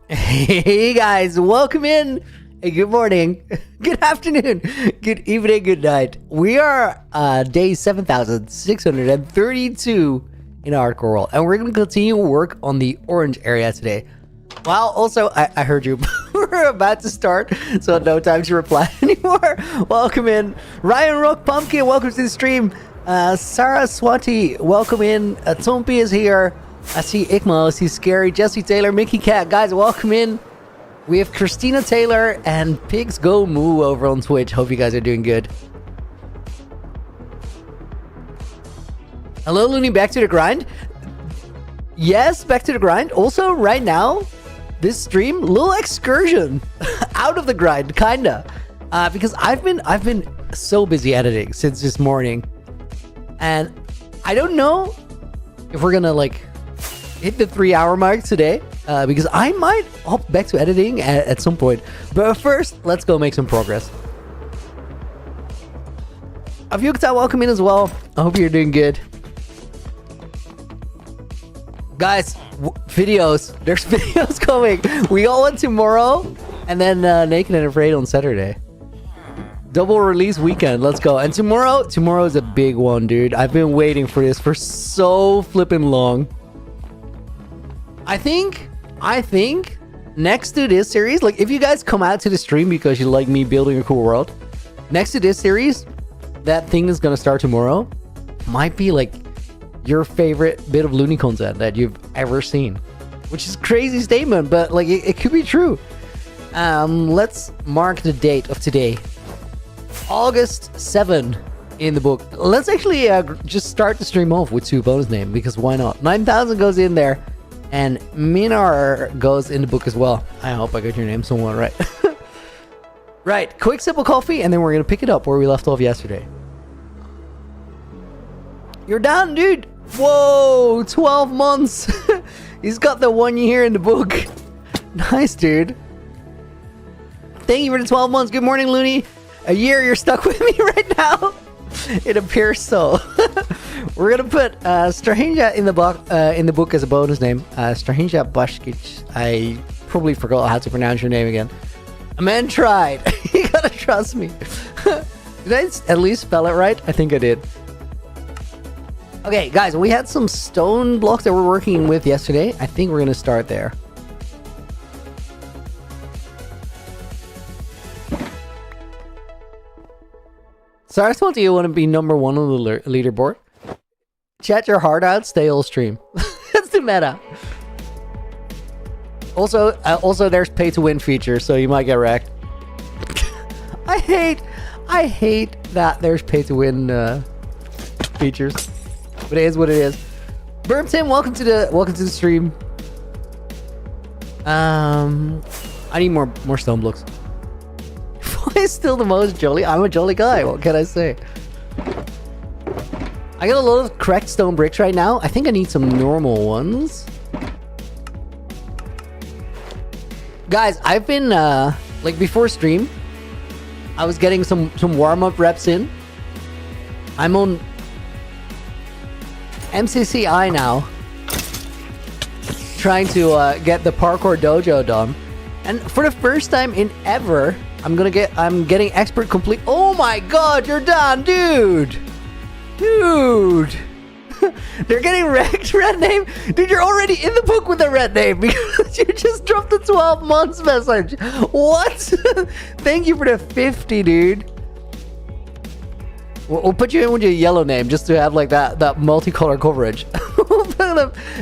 Hey guys, welcome in. Hey, good morning, good afternoon, good evening, good night. We are day 7,632 in Hardcore World, and we're going to continue work on the orange area today. Well, also, I heard you. We're about to start, so no time to reply anymore. Welcome in. Ryan Rock Pumpkin, welcome to the stream. Sarah Swati, welcome in. Tompi is here. I see Ikmo, I see Scary, Jesse Taylor, Mickey Cat. Guys, welcome in. We have Christina Taylor and Pigs Go Moo over on Twitch. Hope you guys are doing good. Hello, Looney, back to the grind? Yes, back to the grind. Also, right now, this stream, little excursion out of the grind, kinda. Because I've been so busy editing since this morning. And I don't know if we're gonna, like, hit the 3-hour mark today, because I might hop back to editing at some point. But first, let's go make some progress. Avyukta, welcome in as well. I hope you're doing good. Guys, videos. There's videos coming. We got one tomorrow, and then Naked and Afraid on Saturday. Double release weekend. Let's go. And tomorrow is a big one, dude. I've been waiting for this for so flippin' long. I think next to this series, like if you guys come out to the stream because you like me building a cool world, next to this series, that thing that's gonna start tomorrow might be like your favorite bit of Looney content that you've ever seen, which is a crazy statement, but like it could be true. Let's mark the date of today, August 7 in the book. Let's actually just start the stream off with 2 bonus names, because why not? 9,000 goes in there. And Minar goes in the book as well. I hope I got your name somewhat right. Right, quick sip of coffee, and then we're gonna pick it up where we left off yesterday. You're down, dude. Whoa, 12 months. He's got the 1 year in the book. Nice, dude. Thank you for the 12 months. Good morning, Looney. A year, you're stuck with me right now. It appears so. We're gonna put Strahinja in the book as a bonus name. Strahinja Bashkic. I probably forgot how to pronounce your name again. A man tried. You gotta trust me. Did I at least spell it right? I think I did. Okay, guys, we had some stone blocks that we're working with yesterday. I think we're gonna start there. Saraswati, you want to be number 1 on the leaderboard? Chat your heart out, stay all stream. That's the meta. Also, there's pay to win feature, so you might get wrecked. I hate that there's pay to win features, but it is what it is. Burp Tim, welcome to the stream. I need more stone blocks. Why is still the most jolly? I'm a jolly guy. What can I say? I got a lot of cracked stone bricks right now. I think I need some normal ones. Guys, I've been like before stream, I was getting some warm-up reps in. I'm on MCCI now, trying to get the parkour dojo done. And for the first time in ever, I'm getting expert complete. Oh my god, you're done, dude! Dude! They're getting wrecked, red name? Dude, you're already in the book with the red name because you just dropped the 12 months message. What? Thank you for the 50, dude. We'll put you in with your yellow name just to have like that multicolor coverage.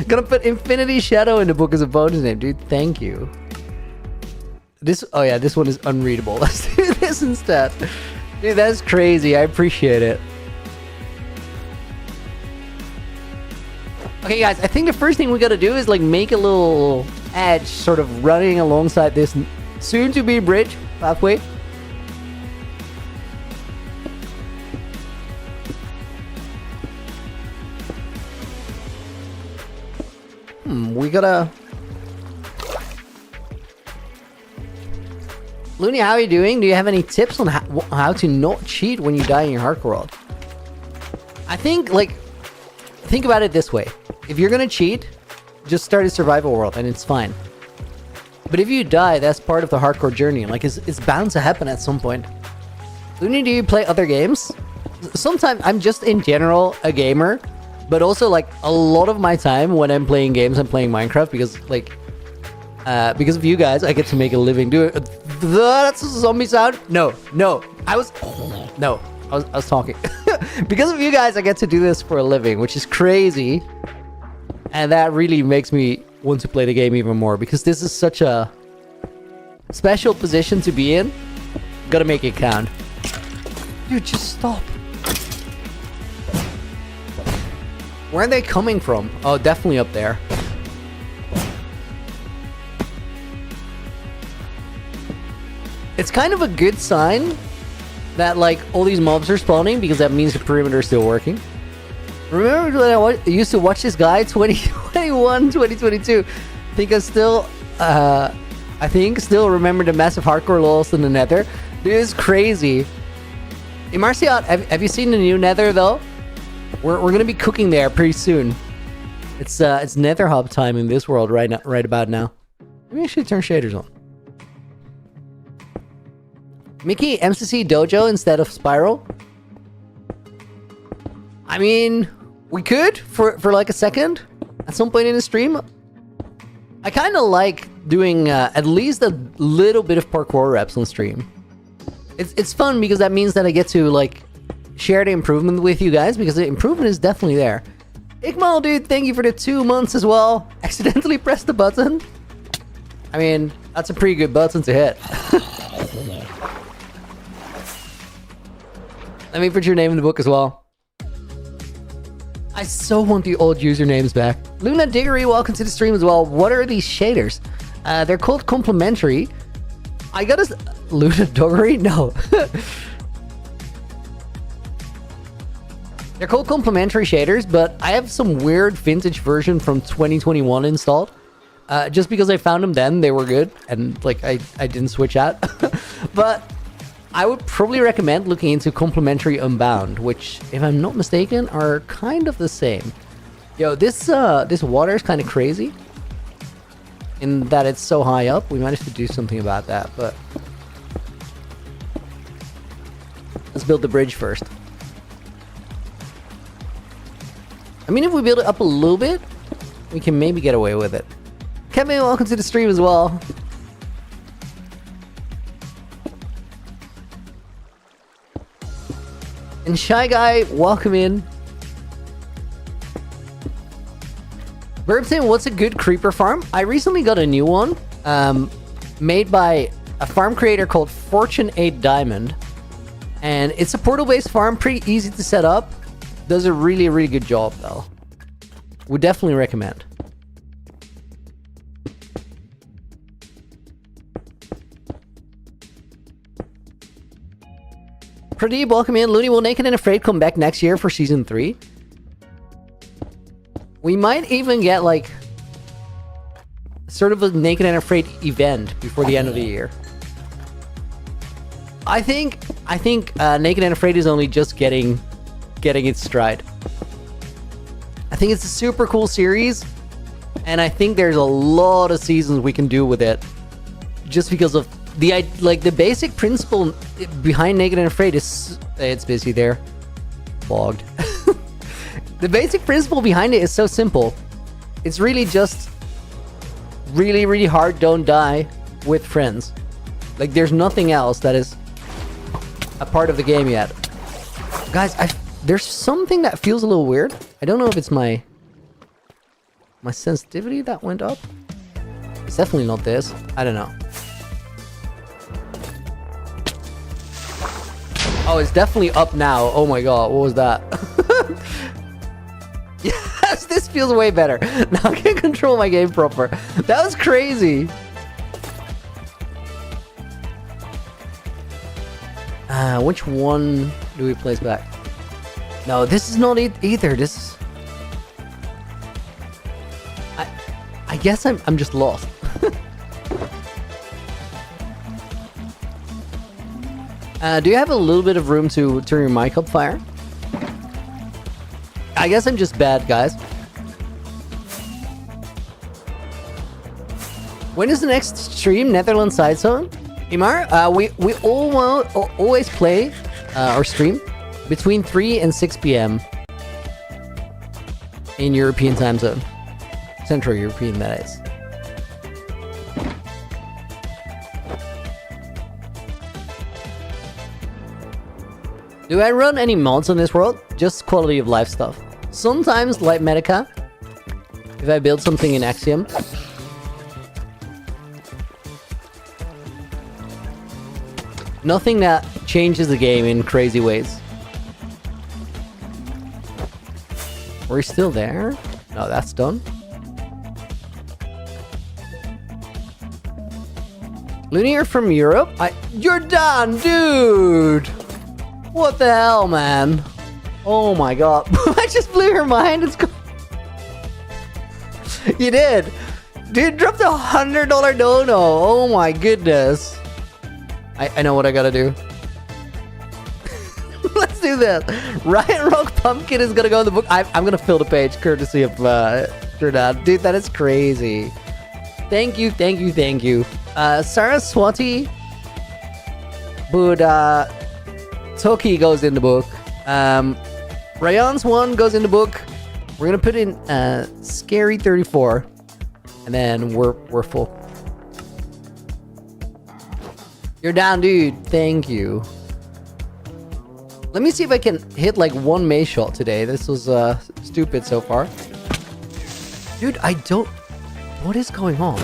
Gonna put Infinity Shadow in the book as a bonus name, dude. Thank you. Oh yeah, this one is unreadable. Let's do this instead. Dude, that's crazy. I appreciate it. Okay, guys, I think the first thing we gotta do is like make a little edge sort of running alongside this soon-to-be bridge pathway. We gotta... Looney, how are you doing? Do you have any tips on how to not cheat when you die in your hardcore world? I think, like, think about it this way. If you're gonna cheat, just start a survival world and it's fine. But if you die, that's part of the hardcore journey. Like, it's bound to happen at some point. Looney, do you play other games? Sometimes I'm just in general a gamer, but also like a lot of my time when I'm playing games, I'm playing Minecraft because because of you guys, I get to make a living. That's a zombie sound. No, I was talking. Because of you guys, I get to do this for a living, which is crazy, and that really makes me want to play the game even more because this is such a special position to be in. Gotta make it count. Dude, just stop. Where are they coming from? Oh, definitely up there. It's kind of a good sign that, like, all these mobs are spawning because that means the perimeter is still working. Remember when I used to watch this guy, 2021, 2022? I think still remember the massive hardcore lols in the Nether. Dude, it's crazy. Hey, Marciot, have you seen the new Nether, though? We're gonna be cooking there pretty soon. It's Nether hub time in this world right about now. Let me actually turn shaders on. Mickey, MCC Dojo instead of Spiral? I mean, we could for like a second at some point in the stream. I kind of like doing at least a little bit of parkour reps on stream. It's fun because that means that I get to like share the improvement with you guys because the improvement is definitely there. Ikmal, dude, thank you for the 2 months as well. Accidentally pressed the button. I mean, that's a pretty good button to hit. Let me put your name in the book as well. I so want the old usernames back. Luna Diggory, welcome to the stream as well. What are these shaders? They're called complementary. I gotta... Luna Doggery? No. They're called complementary shaders, but I have some weird vintage version from 2021 installed. Just because I found them then, they were good. And, like, I didn't switch out. But I would probably recommend looking into complementary Unbound, which, if I'm not mistaken, are kind of the same. Yo, this water is kind of crazy. In that it's so high up. We managed to do something about that, but... Let's build the bridge first. I mean, if we build it up a little bit, we can maybe get away with it. Kevin, welcome to the stream as well. And Shy Guy, welcome in. Burbton, what's a good creeper farm? I recently got a new one, made by a farm creator called Fortune 8 Diamond. And it's a portal-based farm, pretty easy to set up. Does a really, really good job, though. Would definitely recommend. Pradeep, welcome in. Looney, will Naked and Afraid come back next year for Season 3? We might even get, like, sort of a Naked and Afraid event before the end of the year. I think Naked and Afraid is only just getting its stride. I think it's a super cool series, and I think there's a lot of seasons we can do with it, just because of the basic principle behind Naked and Afraid is it's busy there, bogged. The basic principle behind it is so simple. It's really just really, really hard don't die with friends. Like, there's nothing else that is a part of the game yet. Guys, there's something that feels a little weird. I don't know if it's my sensitivity that went up. It's definitely not this. I don't know. Oh, it's definitely up now. Oh my god, what was that? Yes, this feels way better. Now I can control my game proper. That was crazy. Which one do we place back? No, this is not it either. This is... I guess I'm just lost. Do you have a little bit of room to turn your mic up, Fire? I guess I'm just bad, guys. When is the next stream? Netherlands Side Zone? Imar? We always play or stream between 3 and 6 p.m. in European time zone. Central European, that is. Do I run any mods on this world? Just quality of life stuff. Sometimes like Medica. If I build something in Axiom. Nothing that changes the game in crazy ways. We're still there? No, that's done. Looney, you're from Europe? You're done, dude! What the hell, man? Oh my god. I just blew your mind. It's You did. Dude, dropped $100 dono. Oh my goodness. I know what I gotta do. Let's do this. Ryan Rock Pumpkin is gonna go in the book. I'm gonna fill the page courtesy of Jordan. Dude, that is crazy. Thank you, thank you, thank you. Saraswati Buddha Toki goes in the book. Ryan's one goes in the book. We're gonna put in Scary 34, and then we're full. You're down, dude. Thank you. Let me see if I can hit like one maze shot today. This was stupid so far. Dude, I don't... What is going on?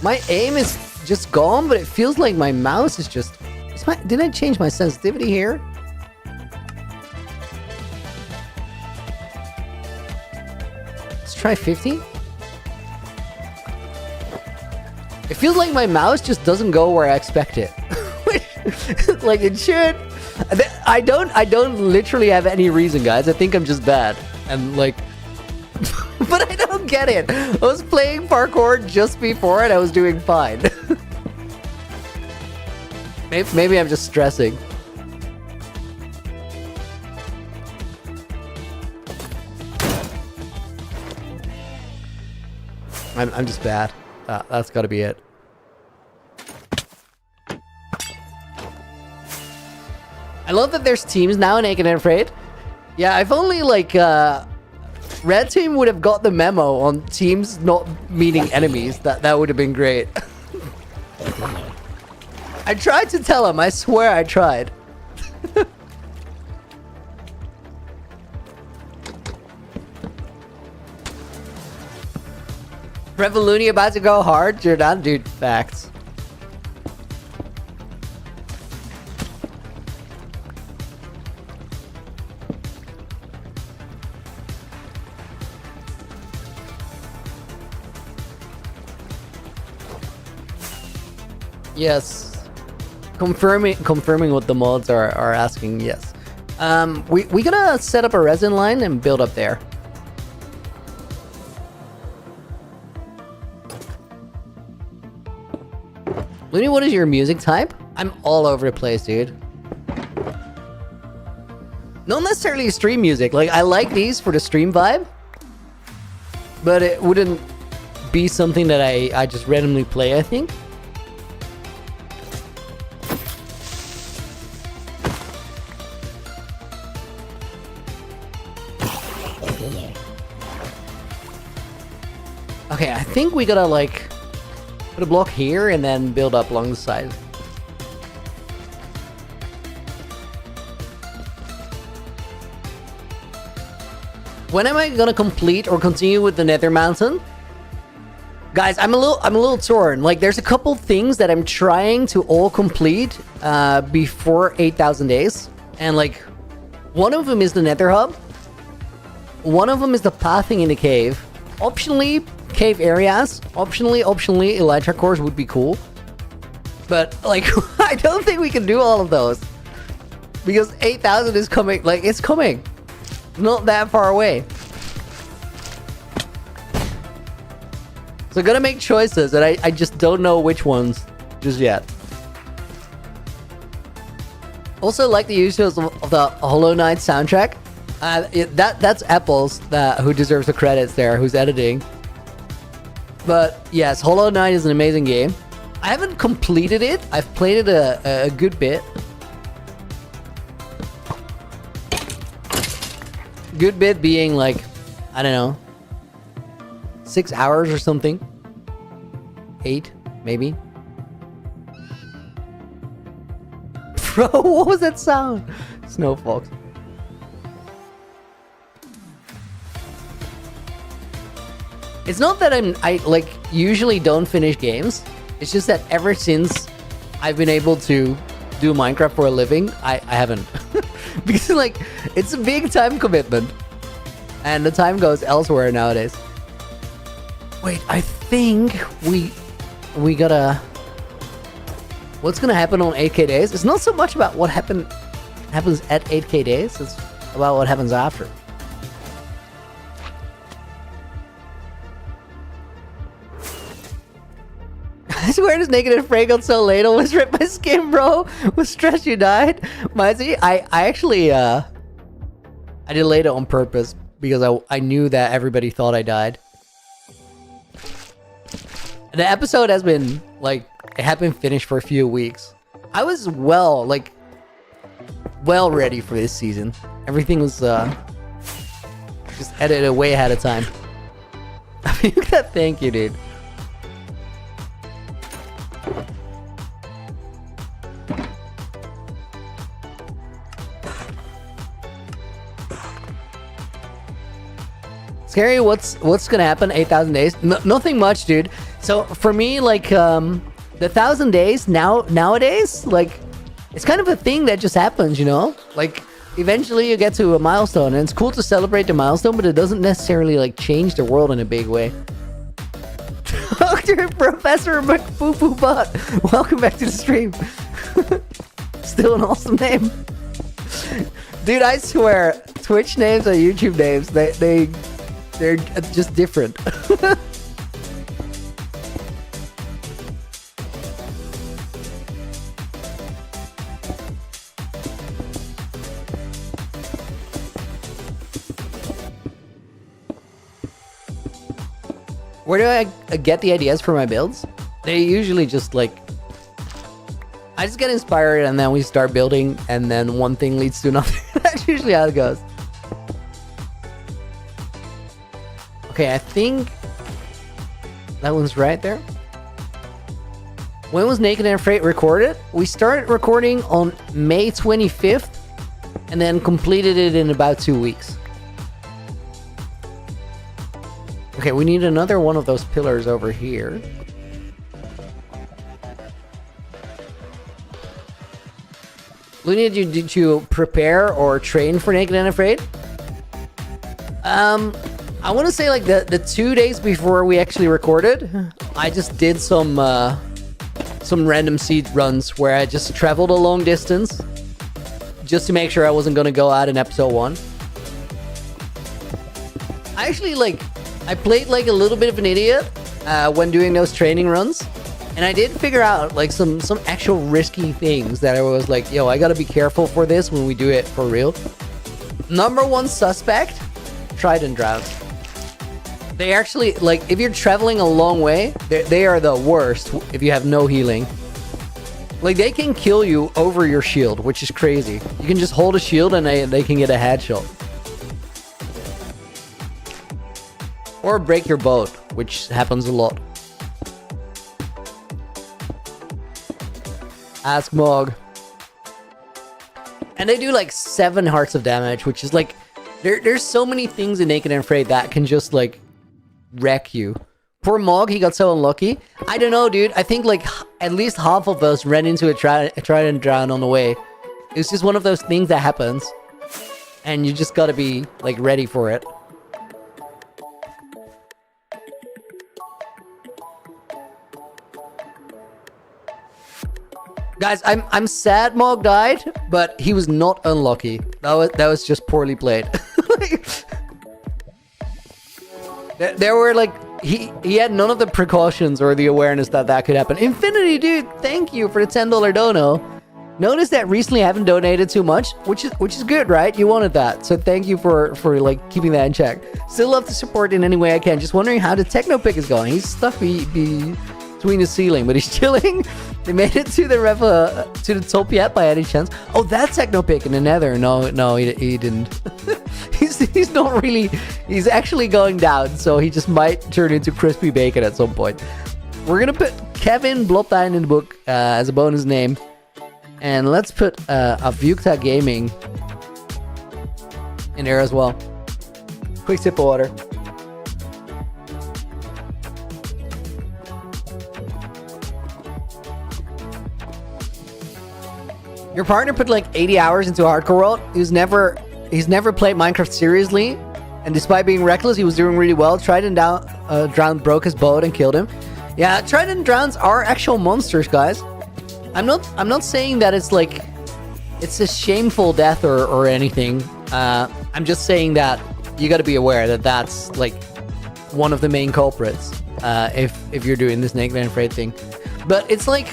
My aim is just gone, but it feels like my mouse is just... Did I change my sensitivity here? Let's try 50. It feels like my mouse just doesn't go where I expect it. Like it should. I don't literally have any reason, guys. I think I'm just bad. And like... But I don't get it. I was playing parkour just before and I was doing fine. Maybe I'm just stressing. I'm just bad. That's gotta be it. I love that there's teams now in Naked and Afraid. Yeah, if only like Red Team would have got the memo on teams not meeting enemies. That would have been great. I tried to tell him. I swear I tried. Revoluni about to go hard? You're done, dude. Facts. Yes. Confirming what the mods are asking, yes. We gonna set up a resin line and build up there. Looney, what is your music type? I'm all over the place, dude. Not necessarily stream music. Like, I like these for the stream vibe. But it wouldn't be something that I just randomly play, I think. Okay, I think we gotta, like... put a block here and then build up along the side. When am I gonna complete or continue with the Nether Mountain? Guys, I'm a little torn. Like, there's a couple things that I'm trying to all complete before 8,000 days. And like, one of them is the Nether Hub. One of them is the pathing in the cave. Optionally, cave areas. Optionally, Elytra cores would be cool. But, like, I don't think we can do all of those. Because 8,000 is coming. Like, it's coming. Not that far away. So, gotta make choices, and I just don't know which ones just yet. Also, like the use of the Hollow Knight soundtrack. That's Apples who deserves the credits there, who's editing. But yes, Hollow Knight is an amazing game. I haven't completed it. I've played it a good bit. Good bit being like, I don't know, 6 hours or something. 8, maybe. Bro, what was that sound? Snow Fox. It's not that I like usually don't finish games. It's just that ever since I've been able to do Minecraft for a living, I haven't. Because like it's a big time commitment. And the time goes elsewhere nowadays. Wait, I think we gotta... What's gonna happen on 8K days? It's not so much about what happens at 8K days, it's about what happens after. I swear this Naked and Afraid got so late, almost ripped my skin, bro. Was stressed you died. Mizzy, I actually I delayed it on purpose because I knew that everybody thought I died. The episode has been like, it had been finished for a few weeks. I was well ready for this season. Everything was just edited way ahead of time. I mean, thank you, dude. Scary, what's gonna happen 8,000 days? Nothing much, dude. So for me, like the 1,000 days nowadays, like it's kind of a thing that just happens, you know? Like eventually you get to a milestone and it's cool to celebrate the milestone, but it doesn't necessarily like change the world in a big way. Dr. Professor McFoofoo welcome back to the stream. Still an awesome name. Dude, I swear, Twitch names and YouTube names, they're just different. Where do I get the ideas for my builds? They usually just like... I just get inspired and then we start building and then one thing leads to another. That's usually how it goes. Okay, I think that one's right there. When was Naked and Afraid recorded? We started recording on May 25th and then completed it in about 2 weeks. Okay, we need another one of those pillars over here. Luna, did you prepare or train for Naked and Afraid? I want to say like the 2 days before we actually recorded, I just did some random seed runs where I just traveled a long distance just to make sure I wasn't going to go out in episode 1. I actually I played like a little bit of an idiot when doing those training runs. And I did figure out like some actual risky things that I was like, yo, I gotta be careful for this when we do it for real. Number one suspect, Trident Drought. They actually, like, if you're traveling a long way, they are the worst if you have no healing. Like, they can kill you over your shield, which is crazy. You can just hold a shield and they can get a headshot. Or break your boat, which happens a lot. Ask Mog. And they do like 7 hearts of damage, which is like... There's so many things in Naked and Afraid that can just like wreck you. Poor Mog, he got so unlucky. I don't know, dude. I think like at least half of us ran into a Trident Drown on the way. It's just one of those things that happens. And you just gotta be like ready for it. Guys, I'm sad Mog died, but he was not unlucky. That was just poorly played. There were like he had none of the precautions or the awareness that could happen. Infinity, dude, thank you for the $10 dono. Notice that recently I haven't donated too much, which is good, right? You wanted that, so thank you for like keeping that in check. Still love to support in any way I can. Just wondering how the techno pick is going. He's stuck between the ceiling, but he's chilling. They made it to the top yet by any chance? Oh, that techno pick in the Nether. No, he didn't. he's not really. He's actually going down, so he just might turn into crispy bacon at some point. We're gonna put Kevin Bloodline in the book as a bonus name. And let's put Avyukta Gaming in there as well. Quick sip of water. Your partner put like 80 hours into Hardcore World. He's never played Minecraft seriously, and despite being reckless, he was doing really well. Trident Drowned broke his boat and killed him. Yeah, Trident Drowns are actual monsters, guys. I'm not saying that it's like it's a shameful death or anything. I'm just saying that you got to be aware that that's like one of the main culprits if you're doing this Naked and Afraid thing. But it's like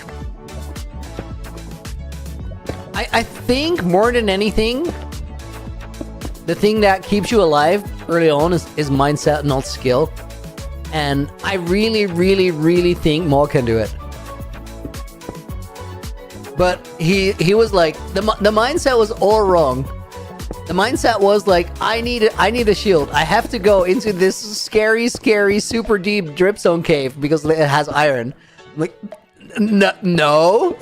I think more than anything, the thing that keeps you alive early on is mindset, not skill. And I really think Maul can do it. But he was like, the mindset was all wrong. The mindset was like, I need a shield. I have to go into this scary, super deep dripstone cave because it has iron. I'm like, no, no,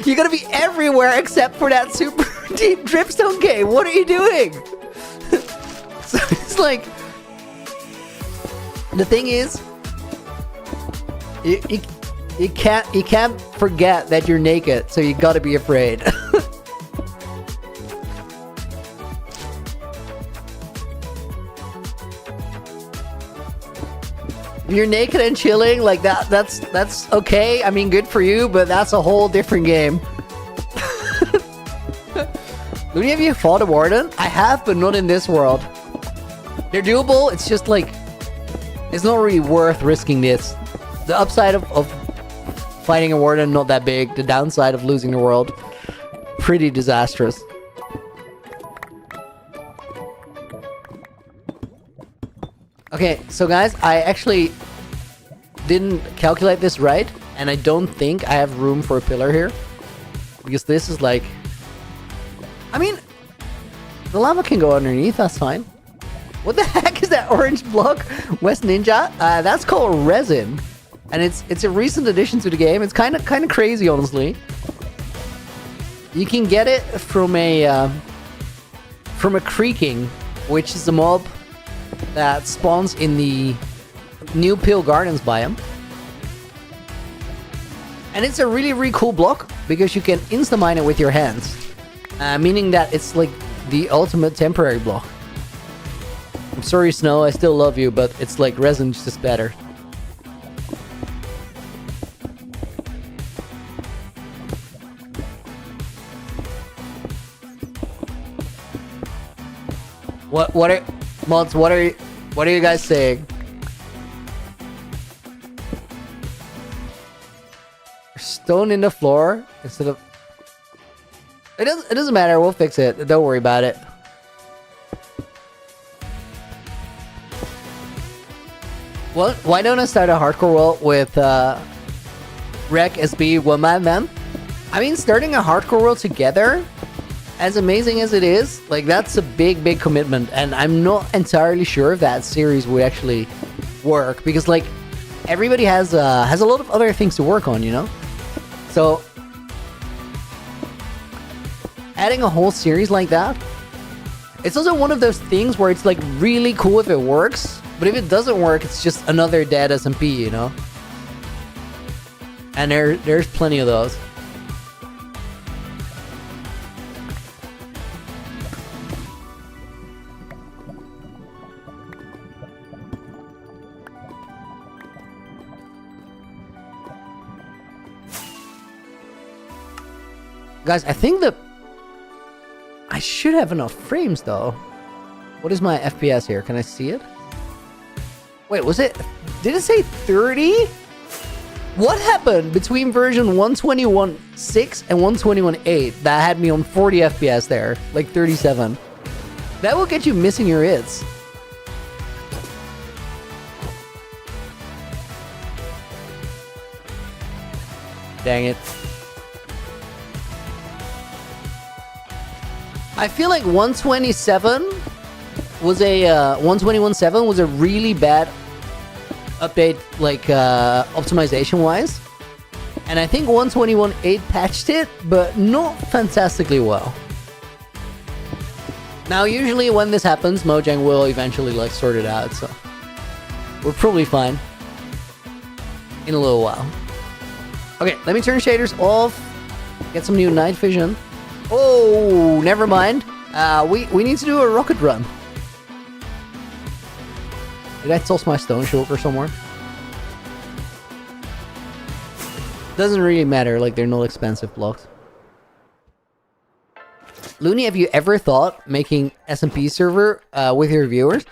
you gotta be everywhere except for that super deep dripstone cave. What are you doing? So it's like, the thing is, you can't forget that you're naked, so you gotta be afraid. You're naked and chilling like that's okay. I mean, good for you, but that's a whole different game. Looney, have you fought a warden? I have, but not in this world. They're doable. It's just like it's not really worth risking this. The upside of fighting a warden, not that big. The downside of losing the world, pretty disastrous. Okay, so guys, I actually didn't calculate this right, and I don't think I have room for a pillar here. Because this is like... I mean, the lava can go underneath, that's fine. What the heck is that orange block? West Ninja? That's called resin. And it's a recent addition to the game. It's kind of crazy, honestly. You can get it from a creaking, which is a mob that spawns in the New Pale Gardens biome. And it's a really cool block because you can insta-mine it with your hands. Meaning that it's like the ultimate temporary block. I'm sorry, Snow, I still love you, but it's like resin's just better. What are mods? What are you guys saying? Stone in the floor instead of. It doesn't matter. We'll fix it. Don't worry about it. Well, why don't I start a hardcore world with Rec SB One Man Man? I mean, starting a hardcore world together, as amazing as it is, like that's a big commitment, and I'm not entirely sure if that series would actually work because like everybody has a lot of other things to work on, you know. So adding a whole series like that, it's also one of those things where it's like really cool if it works, but if it doesn't work, it's just another dead SMP, you know. And there's plenty of those. Guys, I think that I should have enough frames though. What is my FPS here? Can I see it? Wait, was it? Did it say 30? What happened between version 121.6 and 121.8 that had me on 40 FPS there, like 37? That will get you missing your hits. Dang it. I feel like 127 was a 121.7 was a really bad update, like optimization wise, and I think 121.8 patched it, but not fantastically well. Now, usually when this happens, Mojang will eventually like sort it out, so we're probably fine in a little while. Okay, let me turn shaders off. Get some new night vision. Oh, never mind. We need to do a rocket run. Did I toss my stone shulker somewhere? Doesn't really matter, like they're not expensive blocks. Looney, have you ever thought making SMP server with your viewers?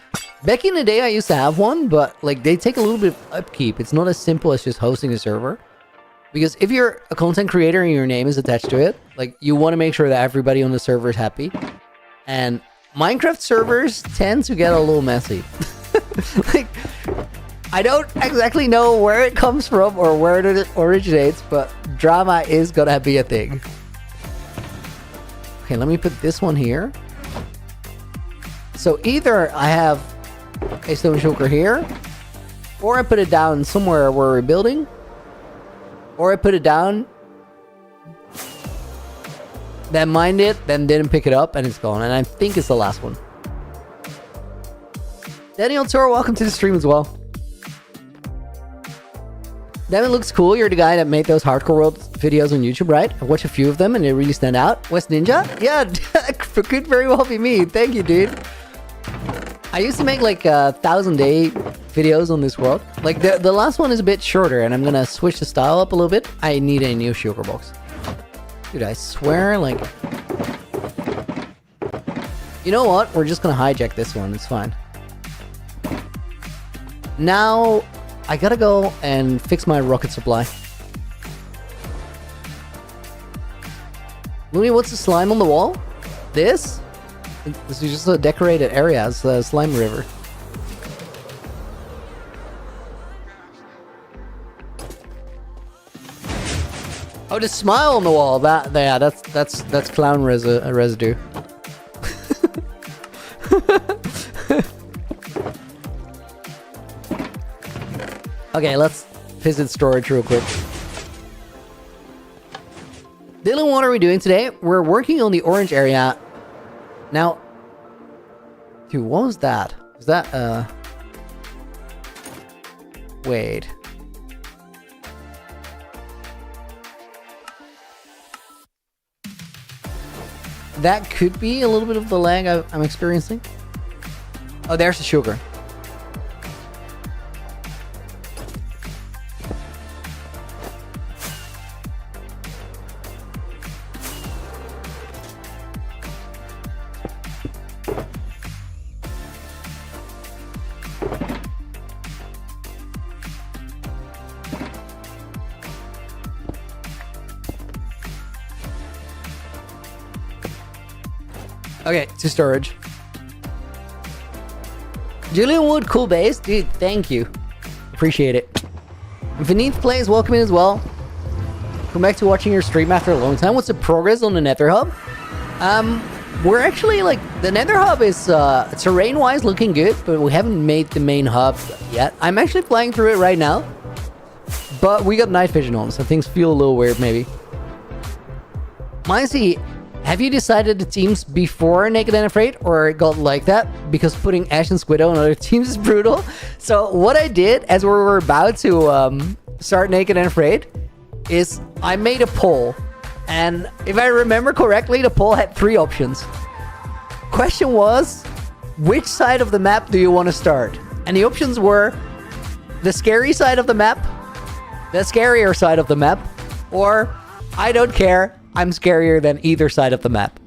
Back in the day I used to have one, but like they take a little bit of upkeep. It's not as simple as just hosting a server. Because if you're a content creator and your name is attached to it, like you want to make sure that everybody on the server is happy. And Minecraft servers tend to get a little messy. Like, I don't exactly know where it comes from or where it originates, but drama is gonna be a thing. Okay, let me put this one here. So either I have a stone shulker here, or I put it down somewhere where we're building, or I put it down, then mined it, then didn't pick it up, and it's gone. And I think it's the last one. Daniel Toro, welcome to the stream as well. That looks cool. You're the guy that made those Hardcore World videos on YouTube, right? I watched a few of them and they really stand out. West Ninja? Yeah, could very well be me. Thank you, dude. I used to make like 1,000-day videos on this world. Like the last one is a bit shorter and I'm gonna switch the style up a little bit. I need a new shulker box. Dude, I swear, like... You know what? We're just gonna hijack this one. It's fine. Now, I gotta go and fix my rocket supply. Looney, what's the slime on the wall? This? This is just a decorated area. It's the slime river. Oh, the smile on the wall. That's clown residue. Okay, let's visit storage real quick. Dylan, what are we doing today? We're working on the orange area. Now, dude, what was that? Was that, wait. That could be a little bit of the lag I'm experiencing. Oh, there's the sugar. Okay, to storage. Julian Wood, cool base. Dude, thank you. Appreciate it. Vineeth Plays, welcome in as well. Come back to watching your stream after a long time. What's the progress on the Nether Hub? We're actually, like, the Nether Hub is, terrain-wise looking good, but we haven't made the main hub yet. I'm actually flying through it right now. But we got night vision on, so things feel a little weird, maybe. Micey, have you decided the teams before Naked and Afraid, or it got like that? Because putting Ash and Squiddo on other teams is brutal. So what I did, as we were about to start Naked and Afraid, is I made a poll. And if I remember correctly, the poll had 3 options. Question was, which side of the map do you want to start? And the options were the scary side of the map, the scarier side of the map, or I don't care, I'm scarier than either side of the map.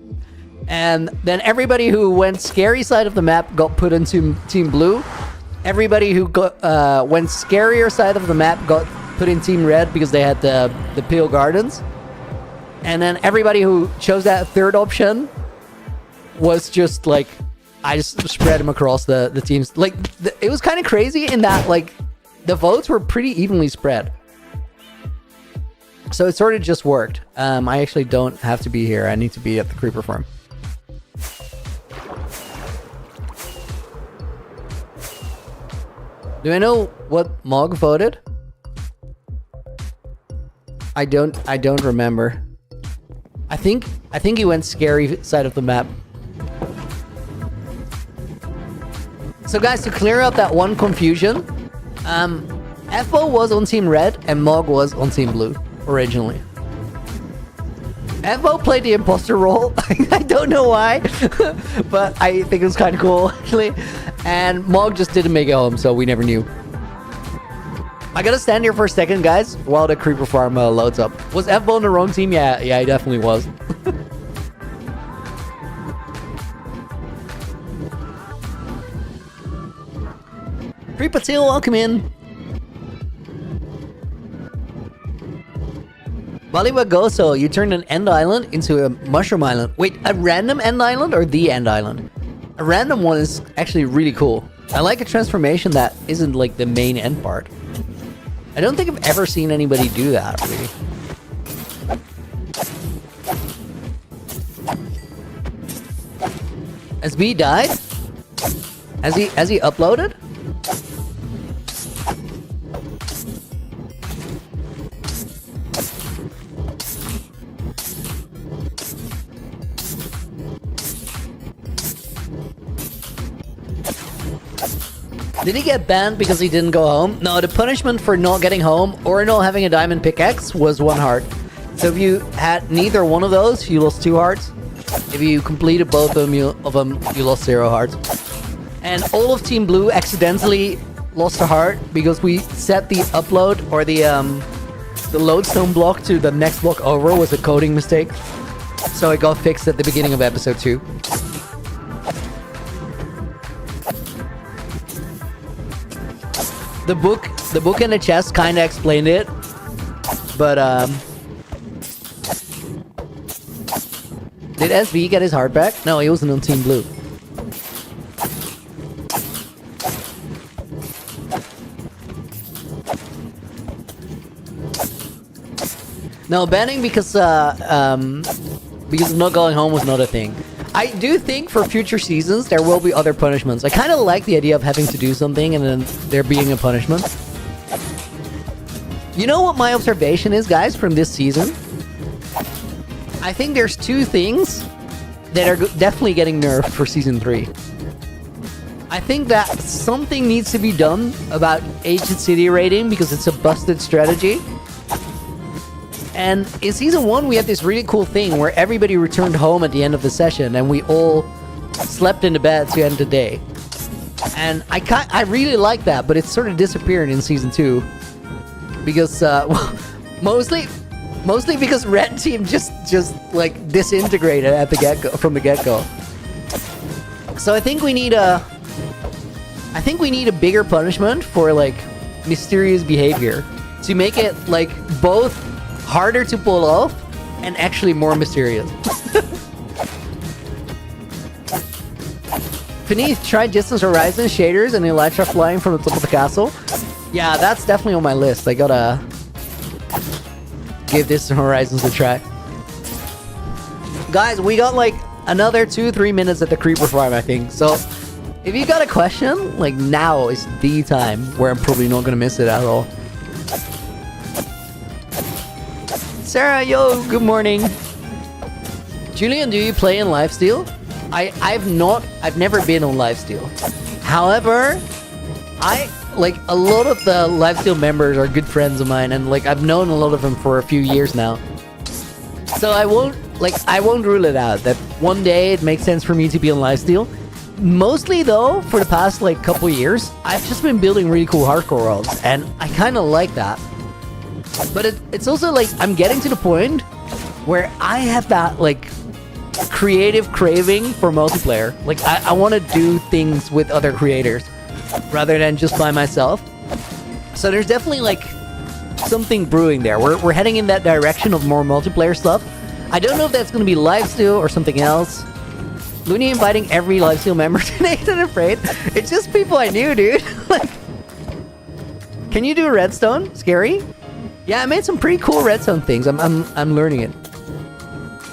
And then everybody who went scary side of the map got put into Team Blue. Everybody who got went scarier side of the map got put in Team Red because they had the Pale Gardens. And then everybody who chose that third option was just like, I just spread them across the teams. Like, it was kind of crazy in that, like, the votes were pretty evenly spread. So it sort of just worked. I actually don't have to be here. I need to be at the creeper farm. Do I know what Mog voted? I don't remember. I think he went scary side of the map. So guys, to clear up that one confusion, FO was on Team Red and Mog was on Team Blue originally. FO played the imposter role. I don't know why, but I think it was kind of cool actually. And Mog just didn't make it home, so we never knew. I gotta stand here for a second, guys, while the creeper farm loads up. Was FO on the wrong team? Yeah, he definitely was. Creeper Tail, welcome in. Baliwagoso, you turned an end island into a mushroom island. Wait, a random end island or the end island? A random one is actually really cool. I like a transformation that isn't like the main end part. I don't think I've ever seen anybody do that, really. Has B died? Has he uploaded? Did he get banned because he didn't go home? No, the punishment for not getting home or not having a diamond pickaxe was 1 heart. So if you had neither one of those, you lost 2 hearts. If you completed both of them, you lost 0 hearts. And all of Team Blue accidentally lost a heart because we set the upload or the lodestone block to the next block over was a coding mistake. So it got fixed at the beginning of episode 2. The book and the chest kind of explained it, but did SV get his heart back? No, he wasn't on Team Blue. No, banning because of not going home was not a thing. I do think for future seasons there will be other punishments. I kind of like the idea of having to do something and then there being a punishment. You know what my observation is, guys, from this season? I think there's 2 things that are definitely getting nerfed for Season 3. I think that something needs to be done about Ancient City raiding because it's a busted strategy. And in Season 1, we had this really cool thing where everybody returned home at the end of the session and we all slept in the bed to end the day. And I really like that, but it's sort of disappeared in Season 2. Because, mostly because Red Team just like disintegrated at the get-go, from the get-go. So I think we need a bigger punishment for like mysterious behavior to make it like both harder to pull off and actually more mysterious. Beneath, try Distance Horizon shaders and Elytra flying from the top of the castle. Yeah, that's definitely on my list. I gotta give Distance Horizons a try. Guys, we got like another 2-3 minutes at the creeper farm, I think. So if you got a question, like now is the time where I'm probably not gonna miss it at all. Sarah, yo, good morning. Julian, do you play in Lifesteal? I've never been on Lifesteal. However, like a lot of the Lifesteal members are good friends of mine, and like I've known a lot of them for a few years now. So I won't rule it out that one day it makes sense for me to be on Lifesteal. Mostly though, for the past like couple years, I've just been building really cool hardcore worlds, and I kind of like that. But it's also like I'm getting to the point where I have that like creative craving for multiplayer. Like I want to do things with other creators rather than just by myself. So there's definitely like something brewing there. We're heading in that direction of more multiplayer stuff. I don't know if that's going to be lifesteal or something else. Looney inviting every lifesteal member to Naked and Afraid. It's just people I knew, dude. Like, can you do redstone? Scary? Yeah, I made some pretty cool redstone things. I'm learning it.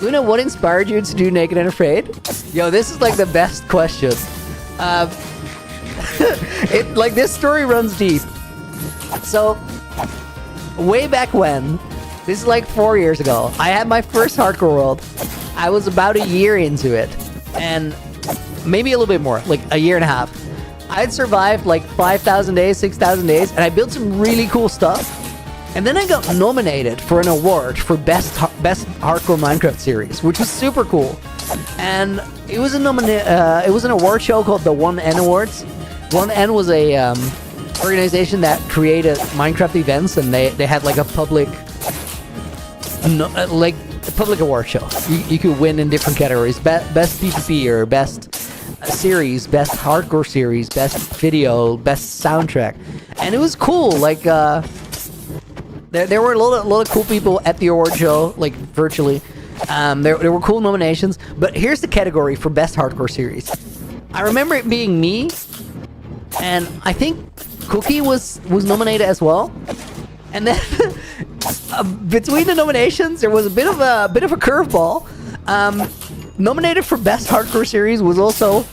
Luna, what inspired you to do Naked and Afraid? Yo, this is like the best question. Like, this story runs deep. So, way back when, this is like 4 years ago, I had my first Hardcore World. I was about a year into it, and maybe a little bit more, like a year and a half. I had survived like 5,000 days, 6,000 days, and I built some really cool stuff. And then I got nominated for an award for best hardcore Minecraft series, which was super cool. And it was an award show called the 1N Awards. 1N was a organization that created Minecraft events, and they had like a public award show. You could win in different categories: best PvP or best series, best hardcore series, best video, best soundtrack, and it was cool. Like there were a lot of cool people at the award show, like virtually. There were cool nominations, but here's the category for best hardcore series. I remember it being me, and I think Cookie was nominated as well. And then between the nominations, there was a bit of a curveball. Nominated for best hardcore series was also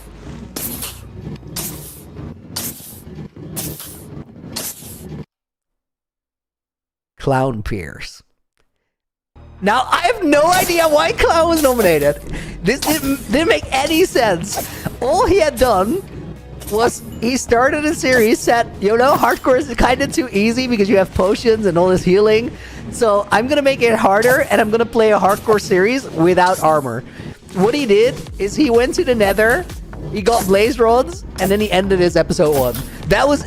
Clown Pierce. Now, I have no idea why Clown was nominated. This didn't make any sense. All he had done was he started a series said, you know, hardcore is kind of too easy because you have potions and all this healing. So I'm going to make it harder, and I'm going to play a hardcore series without armor. What he did is he went to the Nether, he got blaze rods, and then he ended his episode 1. That was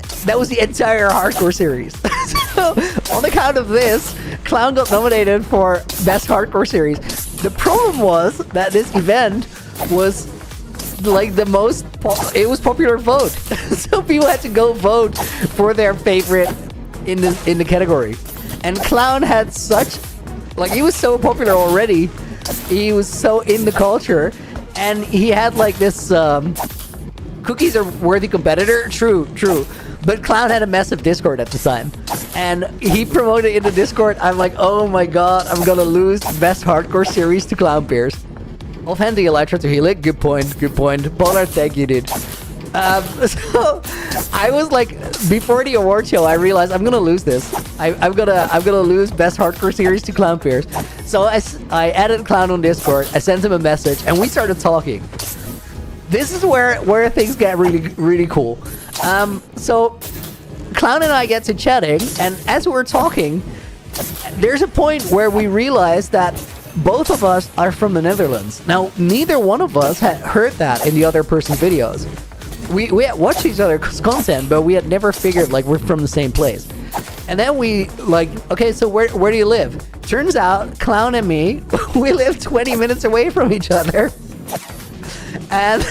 the entire hardcore series. So on account of this, Clown got nominated for best hardcore series. The problem was that this event was like the most it was popular vote. So people had to go vote for their favorite in the category. And Clown had such, like, he was so popular already. He was so in the culture, and he had like this Cookies are worthy competitor. True. But Clown had a massive Discord at the time, and he promoted in the Discord. I'm like, oh my god, I'm gonna lose best hardcore series to Clown Pierce. Offhand the Elytra to heal it. Good point. Polar, thank you, dude. So I was like, before the award show, I realized I'm gonna lose this. I'm gonna lose best hardcore series to Clown Pierce. So I added Clown on Discord. I sent him a message, and we started talking. This is where things get really cool. So Clown and I get to chatting, and as we're talking, there's a point where we realize that both of us are from the Netherlands. Now, neither one of us had heard that in the other person's videos. We had watched each other's content, but we had never figured like we're from the same place. And then we like, okay, so where do you live? Turns out, Clown and me, we live 20 minutes away from each other. And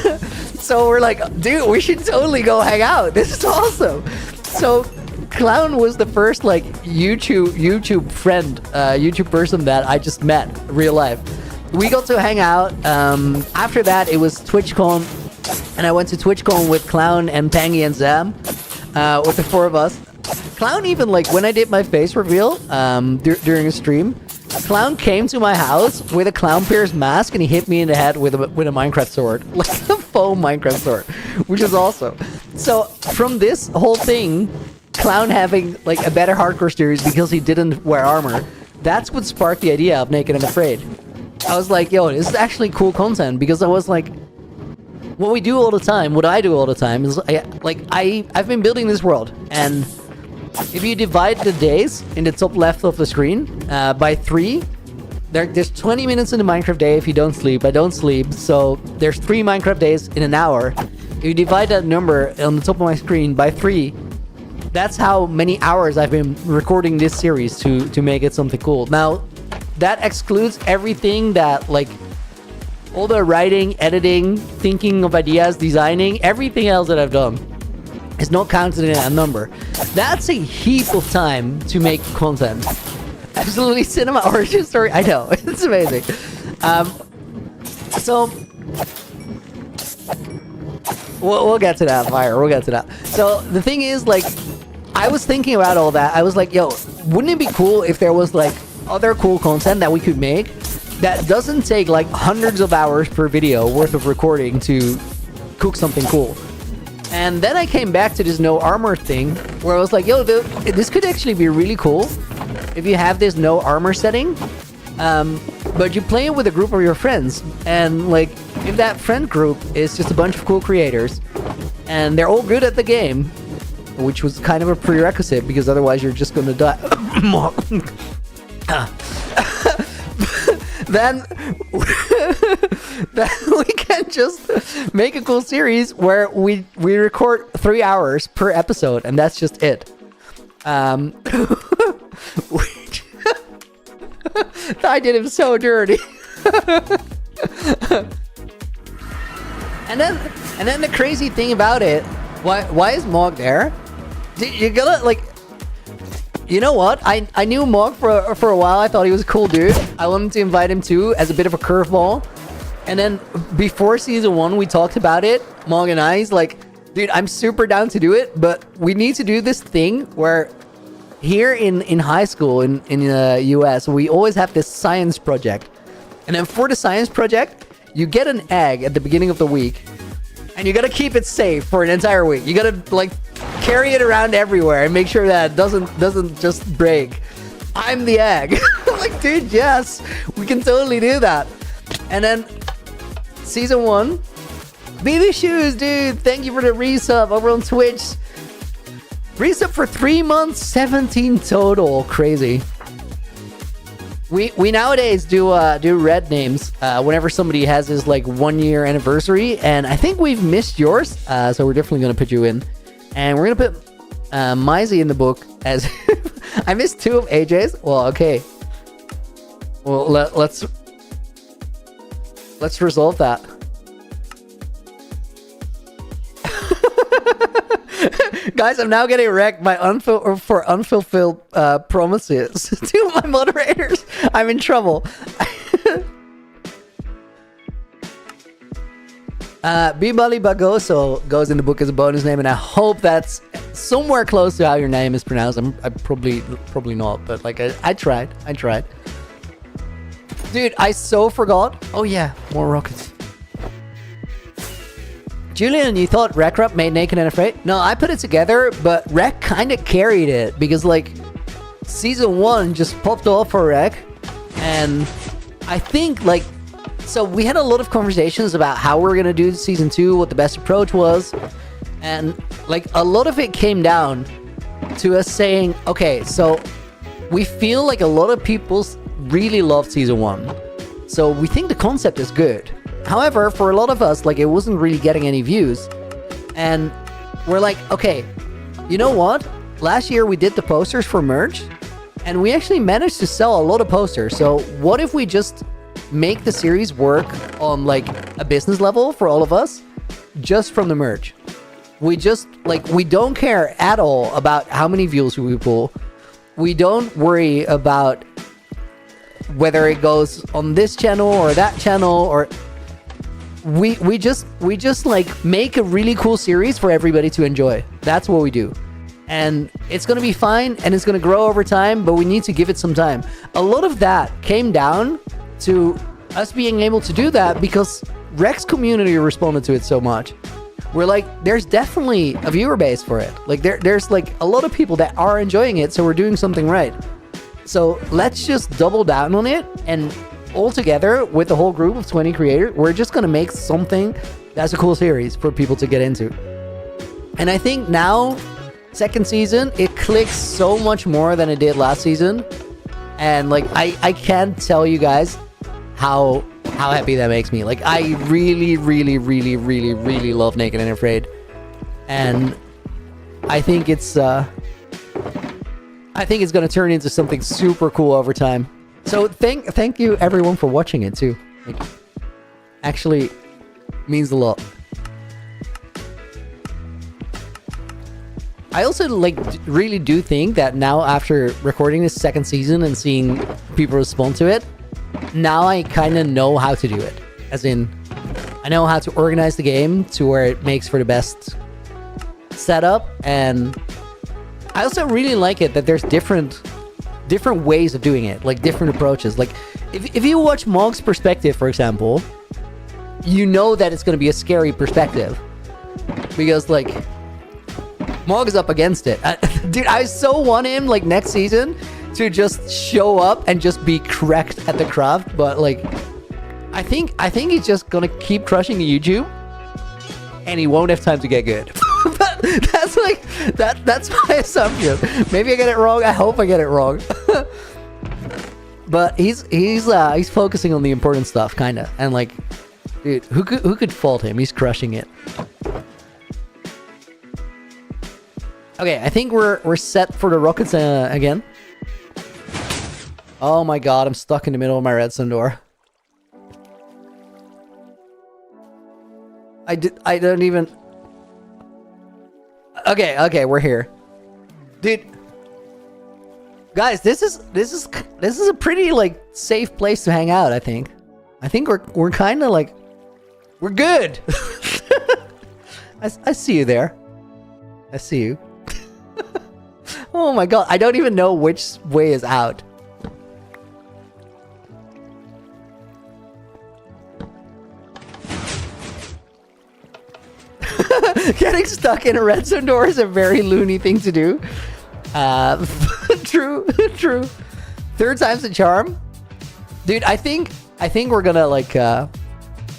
so we're like, dude, we should totally go hang out. This is awesome. So Clown was the first like YouTube friend, YouTube person that I just met real life. We got to hang out. After that, it was TwitchCon, and I went to TwitchCon with Clown and Pangy and Zam, with the 4 of us. Clown even, like, when I did my face reveal during a stream, Clown came to my house with a Clown Pierce mask, and he hit me in the head with a Minecraft sword, like a foam Minecraft sword, which is awesome. So from this whole thing, Clown having like a better hardcore series because he didn't wear armor, that's what sparked the idea of Naked and Afraid. I was like, yo, this is actually cool content, because I was like, what I do all the time is I've been building this world, and if you divide the days in the top left of the screen by 3, there's 20 minutes in the Minecraft day if you don't sleep. I don't sleep, so there's 3 Minecraft days in an hour. If you divide that number on the top of my screen by 3, that's how many hours I've been recording this series to make it something cool. Now, that excludes everything that, like, all the writing, editing, thinking of ideas, designing, everything else that I've done. is not counted in that number. That's a heap of time to make content. Absolutely cinema origin story. I know, it's amazing. So we'll get to that, Fire. We'll get to that. So the thing is, like, I was thinking about all that. I was like, yo, wouldn't it be cool if there was like other cool content that we could make that doesn't take like hundreds of hours per video worth of recording to cook something cool? And then I came back to this no armor thing where I was like, yo, this could actually be really cool if you have this no armor setting, but you play it with a group of your friends. And like, if that friend group is just a bunch of cool creators and they're all good at the game, which was kind of a prerequisite because otherwise you're just gonna die. then we can just make a cool series where we record 3 hours per episode, and that's just it. I did him so dirty. and then the crazy thing about it, why is Mog there? You gotta, like, you know what? I knew Mog for a while. I thought he was a cool dude. I wanted to invite him too as a bit of a curveball. And then before season 1, we talked about it. Mog and I, he's like, dude, I'm super down to do it, but we need to do this thing where here in high school in the US, we always have this science project. And then for the science project, you get an egg at the beginning of the week, and you gotta keep it safe for an entire week. You gotta like carry it around everywhere and make sure that it doesn't just break. I'm the egg. I'm like, dude, yes, we can totally do that. And then season 1, BB Shoes, dude, thank you for the resub over on Twitch. Resub for 3 months, 17 total. Crazy. We nowadays do red names whenever somebody has his like 1 year anniversary, and I think we've missed yours, so we're definitely gonna put you in, and we're gonna put Mizey in the book as I missed 2 of AJ's. Well, okay. Well, let's resolve that. Guys, I'm now getting wrecked by unfulfilled promises to my moderators. I'm in trouble. Bibali Bagoso goes in the book as a bonus name, and I hope that's somewhere close to how your name is pronounced. I probably not, but like I tried. Dude, I so forgot. Oh yeah, more rockets. Julian, you thought Wreck made Naked and Afraid? No, I put it together, but Wreck kind of carried it because like season 1 just popped off for Wreck, and I think like, so we had a lot of conversations about how we're gonna do season 2, what the best approach was, and like a lot of it came down to us saying, okay, so we feel like a lot of people really loved season 1, so we think the concept is good. However, for a lot of us, like, it wasn't really getting any views. And we're like, okay, you know what? Last year we did the posters for merch, and we actually managed to sell a lot of posters. So what if we just make the series work on like a business level for all of us, just from the merch? We just, like, we don't care at all about how many views we pull. We don't worry about whether it goes on this channel or that channel, or we just like make a really cool series for everybody to enjoy. That's what we do. And it's gonna be fine, and it's gonna grow over time, but we need to give it some time. A lot of that came down to us being able to do that because Rex community responded to it so much. We're like, there's definitely a viewer base for it. Like there's like a lot of people that are enjoying it, so we're doing something right. So let's just double down on it, and all together with the whole group of 20 creators, we're just gonna make something that's a cool series for people to get into. And I think now, second season, it clicks so much more than it did last season. And like, I can't tell you guys how happy that makes me. Like, I really, really, really, really, really love Naked and Afraid. And I think it's gonna turn into something super cool over time. So thank you everyone for watching it too. Like, actually means a lot. I also like really do think that now after recording this second season and seeing people respond to it, now I kind of know how to do it. As in, I know how to organize the game to where it makes for the best setup, and I also really like it that there's different ways of doing it, like different approaches. Like if you watch Mog's perspective, for example, you know that it's going to be a scary perspective because like Mog is up against it. Dude, I so want him like next season to just show up and just be correct at the craft, but like I think he's just gonna keep crushing the YouTube and he won't have time to get good. But that's like that's my assumption. Maybe I get it wrong. I hope I get it wrong. But he's focusing on the important stuff, kinda. And like, dude, who could fault him? He's crushing it. Okay, I think we're set for the rockets again. Oh my god, I'm stuck in the middle of my redstone door. I don't even... Okay, we're here. Dude. Guys, this is a pretty like safe place to hang out, I think. I think we're kind of like we're good. I see you there. I see you. Oh my god, I don't even know which way is out. Getting stuck in a redstone door is a very loony thing to do. True. Third time's a charm. Dude, I think we're gonna like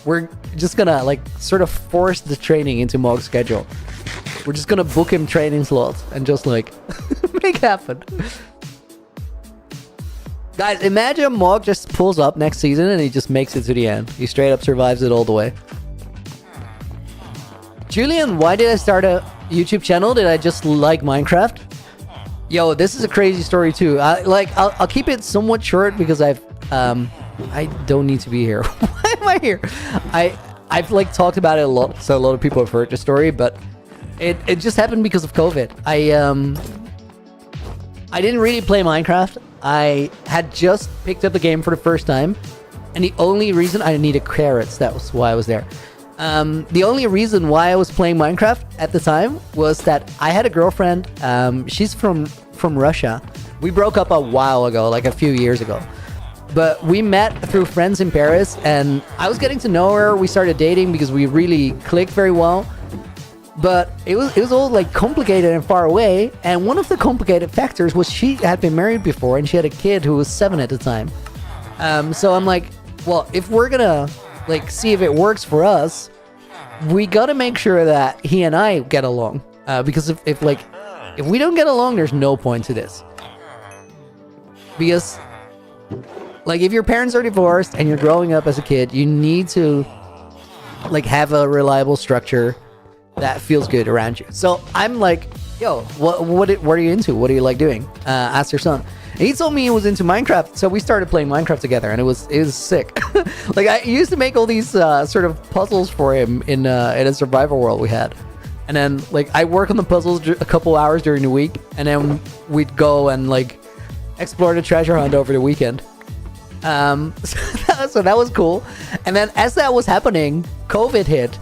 we're just gonna like sort of force the training into Mog's schedule. We're just gonna book him training slots and just like make it happen. Guys, imagine Mog just pulls up next season and he just makes it to the end. He straight up survives it all the way. Julian, why did I start a YouTube channel? Did I just like Minecraft? Yo, this is a crazy story too. I'll keep it somewhat short because I don't need to be here. Why am I here? I've like talked about it a lot, so a lot of people have heard the story, but it just happened because of COVID. I didn't really play Minecraft. I had just picked up the game for the first time, and the only reason I needed carrots, that was why I was there. The only reason why I was playing Minecraft at the time was that I had a girlfriend. She's from Russia. We broke up a while ago, like a few years ago. But we met through friends in Paris, and I was getting to know her. We started dating because we really clicked very well. But it was all like complicated and far away. And one of the complicated factors was she had been married before, and she had a kid who was 7 at the time. So I'm like, well, if we're gonna like see if it works for us, we gotta make sure that he and I get along, because if we don't get along, there's no point to this. Because like if your parents are divorced and you're growing up as a kid, you need to like have a reliable structure that feels good around you. So I'm like, yo, what are you into? What do you like doing? Ask your son. And he told me he was into Minecraft, so we started playing Minecraft together, and it was sick. Like I used to make all these sort of puzzles for him in a survival world we had, and then like I work on the puzzles a couple hours during the week, and then we'd go and like explore the treasure hunt over the weekend. So that was cool. And then as that was happening, COVID hit.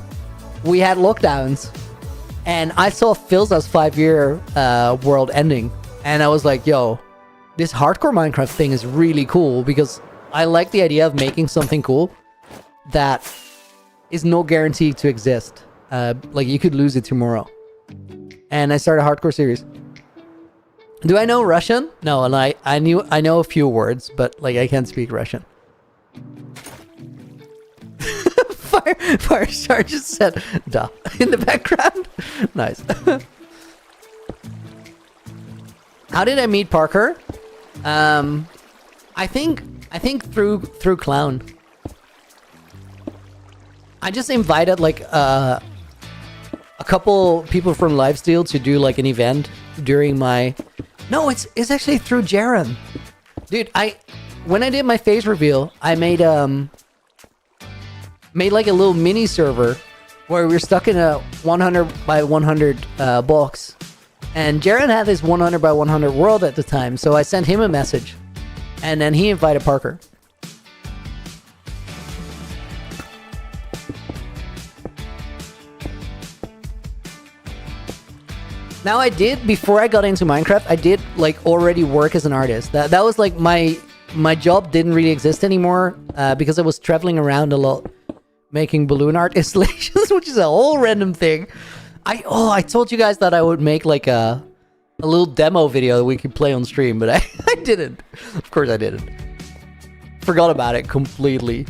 We had lockdowns, and I saw Philza's 5-year world ending, and I was like, yo, this hardcore Minecraft thing is really cool, because I like the idea of making something cool that is no guarantee to exist. Like you could lose it tomorrow. And I started a hardcore series. Do I know Russian? No, and I know a few words, but like I can't speak Russian. Firestar just said "duh" in the background. Nice. How did I meet Parkour? I think through Clown. I just invited like a couple people from Lifesteal to do like an event during my... No, it's actually through Jaren. Dude, when I did my face reveal, I made like a little mini server where we were stuck in a 100 by 100 box, And Jaren had this 100 by 100 world at the time, so I sent him a message. And then he invited Parkour. Now I did, before I got into Minecraft, I did like already work as an artist. That was like my job didn't really exist anymore because I was traveling around a lot making balloon art installations, which is a whole random thing. I told you guys that I would make like a little demo video that we could play on stream, but I didn't. Of course I didn't. Forgot about it completely.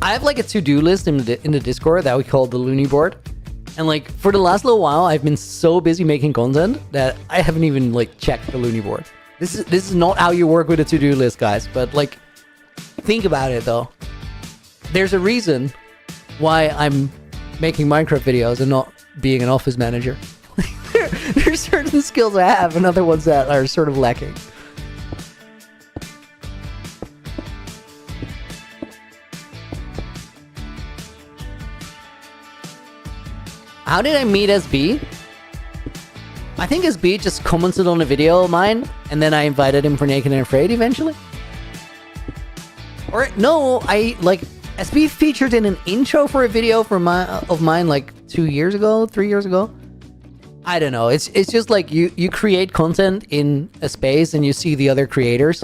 I have like a to-do list in the Discord that we call the Looney Board. And like for the last little while, I've been so busy making content that I haven't even like checked the Looney Board. This is not how you work with a to-do list, guys. But like, think about it though. There's a reason why I'm making Minecraft videos and not being an office manager. There's certain skills I have and other ones that are sort of lacking. How did I meet SB? I think SB just commented on a video of mine, and then I invited him for Naked and Afraid eventually. Or no, SB featured in an intro for a video of mine like 3 years ago. I don't know. It's just like you create content in a space and you see the other creators,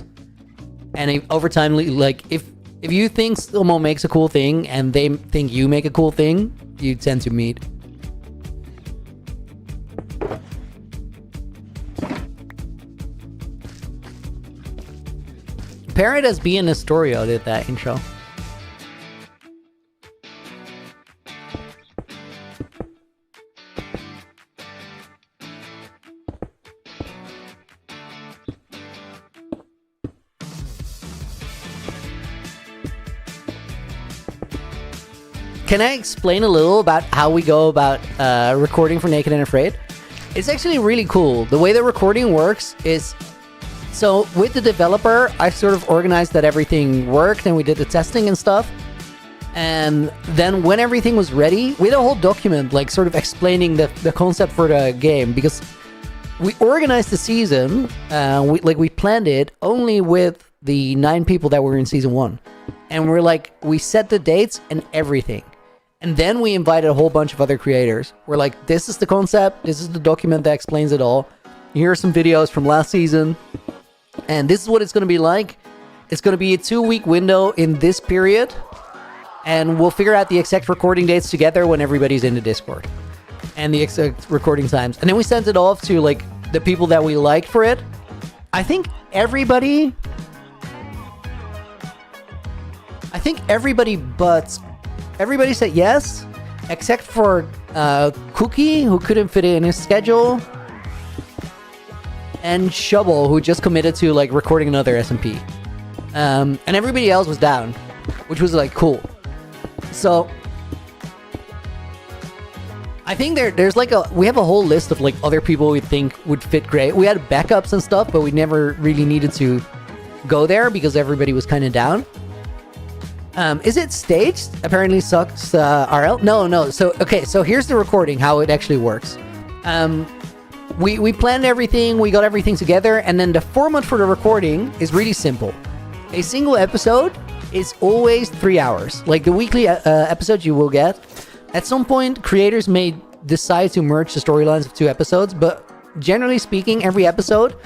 and over time, like if you think someone makes a cool thing and they think you make a cool thing, you tend to meet. Parrot as being Astorio did that intro. Can I explain a little about how we go about recording for Naked and Afraid? It's actually really cool. The way the recording works is... So with the developer, I sort of organized that everything worked and we did the testing and stuff. And then when everything was ready, we had a whole document like sort of explaining the concept for the game, because we organized the season, we planned it only with the 9 people that were in season 1. And we set the dates and everything. And then we invited a whole bunch of other creators. We're like, this is the concept, this is the document that explains it all. Here are some videos from last season. And this is what it's going to be like. It's going to be a 2-week window in this period. And we'll figure out the exact recording dates together when everybody's in the Discord. And the exact recording times. And then we sent it off to like the people that we liked for it. I think everybody said yes. Except for Cookie, who couldn't fit it in his schedule. And Shovel, who just committed to like recording another SMP. And everybody else was down, which was like cool. So I think there's like we have a whole list of like other people we think would fit great. We had backups and stuff, but we never really needed to go there because everybody was kind of down. Is it staged? Apparently sucks RL. No. So here's the recording, how it actually works. We planned everything, we got everything together, and then the format for the recording is really simple. A single episode is always 3 hours. Like the weekly episodes you will get. At some point, creators may decide to merge the storylines of 2 episodes, but generally speaking, every episode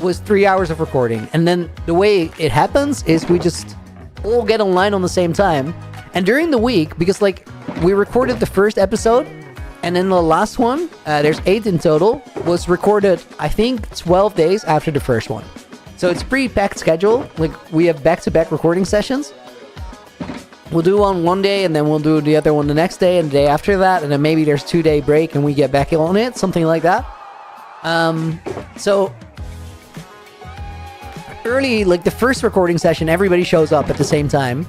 was 3 hours of recording. And then the way it happens is we just all get online on the same time. And during the week, because like we recorded the first episode, and then the last one, there's 8 in total, was recorded, I think, 12 days after the first one. So it's pretty packed schedule. Like, we have back-to-back recording sessions. We'll do one day, and then we'll do the other one the next day, and the day after that, and then maybe there's 2-day break, and we get back on it, something like that. So early, like the first recording session, everybody shows up at the same time.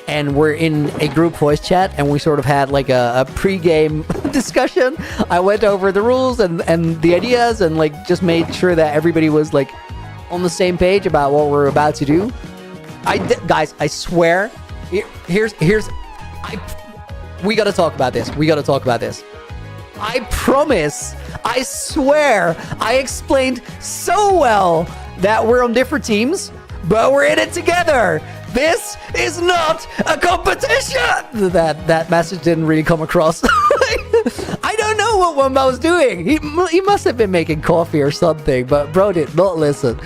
And we're in a group voice chat, and we sort of had like a pre-game discussion. I went over the rules and the ideas, and like just made sure that everybody was like on the same page about what we're about to do. Guys, I swear, we gotta talk about this. We gotta talk about this. I promise, I swear, I explained so well that we're on different teams, but we're in it together. This is not a competition. That message didn't really come across. I don't know what Wumba was doing. He must have been making coffee or something, but bro did not listen.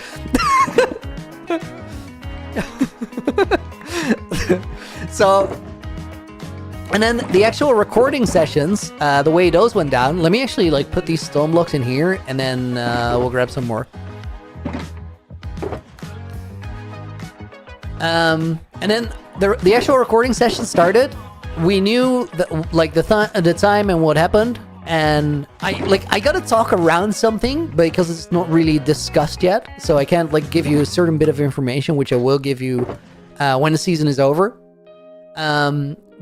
So, and then the actual recording sessions, the way those went down, let me actually like put these stone blocks in here, and then we'll grab some more. And then the actual recording session started. We knew that, like the time and what happened, and I gotta talk around something because it's not really discussed yet, so I can't like give you a certain bit of information, which I will give you when the season is over.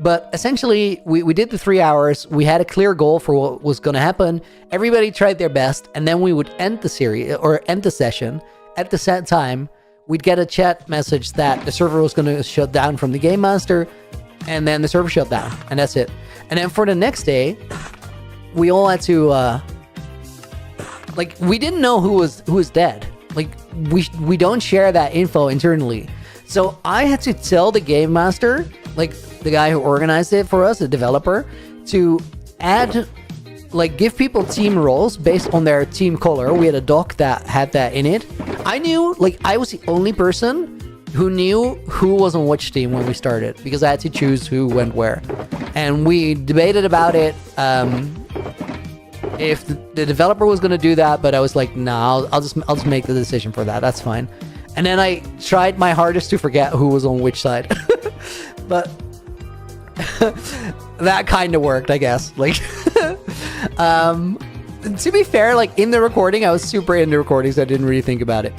But essentially, we did the 3 hours. We had a clear goal for what was going to happen. Everybody tried their best, and then we would end the series or end the session at the set time. We'd get a chat message that the server was going to shut down from the game master, and then the server shut down, and that's it. And then for the next day, we all had to like we didn't know who was dead. Like we don't share that info internally. So I had to tell the game master, like the guy who organized it for us, the developer, to add, like give people team roles based on their team color. We had a doc that had that in it. I knew, like I was the only person who knew who was on which team when we started, because I had to choose who went where. And we debated about it, if the developer was going to do that, but I was like, nah, I'll just make the decision for that. That's fine. And then I tried my hardest to forget who was on which side. But that kind of worked, I guess. Like, to be fair, like in the recording, I was super into recording, so I didn't really think about it.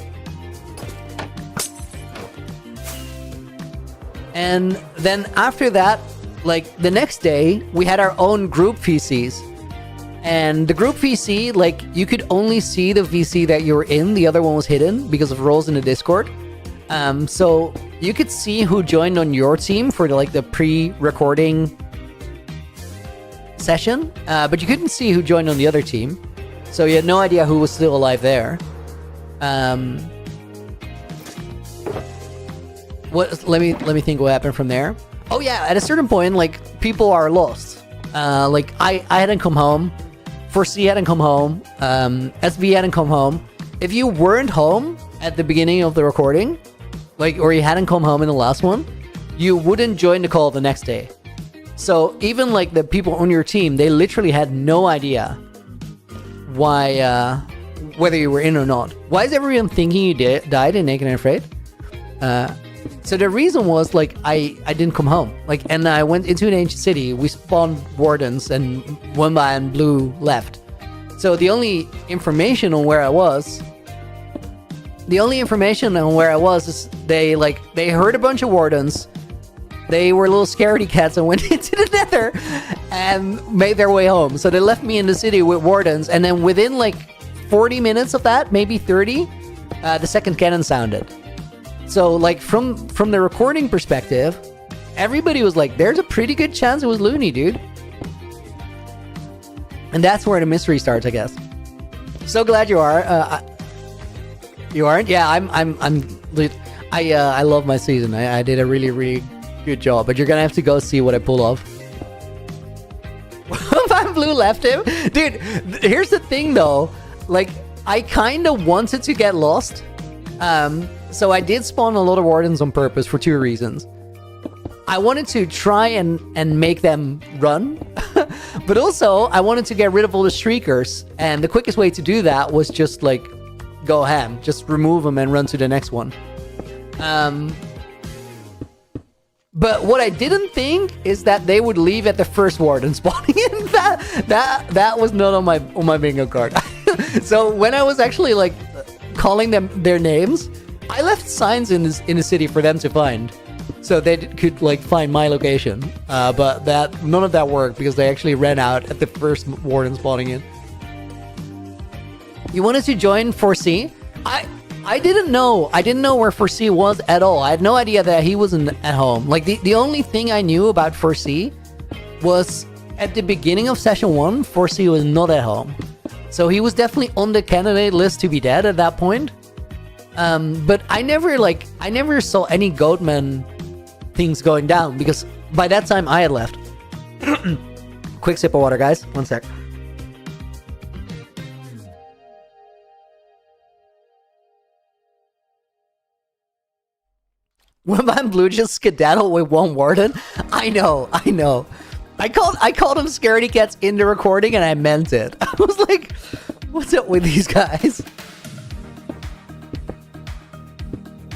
And then after that, like the next day, we had our own group VCs. And the group VC, like you could only see the VC that you were in. The other one was hidden because of roles in the Discord. So you could see who joined on your team for the pre-recording session, but you couldn't see who joined on the other team. So you had no idea who was still alive there. Let me think what happened from there. Oh yeah, at a certain point, like people are lost. Like I hadn't come home. 4C hadn't come home. SB hadn't come home. If you weren't home at the beginning of the recording, or you hadn't come home in the last one, you wouldn't join the call the next day. So even like the people on your team, they literally had no idea why, whether you were in or not. Why is everyone thinking you died in Naked and Afraid? So the reason was like I didn't come home, and I went into an ancient city. We spawned wardens, and Wumba and Blue left. So the only information on where I was is they heard a bunch of wardens. They were little scaredy cats and went into the Nether and made their way home. So they left me in the city with wardens, and then within like 40 minutes of that, maybe 30, the second cannon sounded. So like from the recording perspective, everybody was like, there's a pretty good chance it was Looney, dude. And that's where the mystery starts, I guess. So glad you are. You aren't? Yeah, I love my season. I did a really, really good job, but you're gonna have to go see what I pull off. Van Blue left him? Dude, here's the thing though. Like, I kind of wanted to get lost. So I did spawn a lot of wardens on purpose for two reasons. I wanted to try and make them run, but also I wanted to get rid of all the streakers, and the quickest way to do that was just like go ham, just remove them and run to the next one. But what I didn't think is that they would leave at the first warden spawning in. That was not on my bingo card. So when I was actually like calling them their names, I left signs in the city for them to find, so they could like find my location. But none of that worked because they actually ran out at the first warden spawning in. You wanted to join 4C? I didn't know. I didn't know where 4C was at all. I had no idea that he wasn't at home. Like the only thing I knew about 4C was at the beginning of session 1, 4C was not at home. So he was definitely on the candidate list to be dead at that point. But I never saw any Goatman things going down because by that time I had left. Quick sip of water, guys. 1 sec. When I'm blue, just skedaddle with one warden. I know. I called them scaredy cats in the recording, and I meant it. I was like, "What's up with these guys?"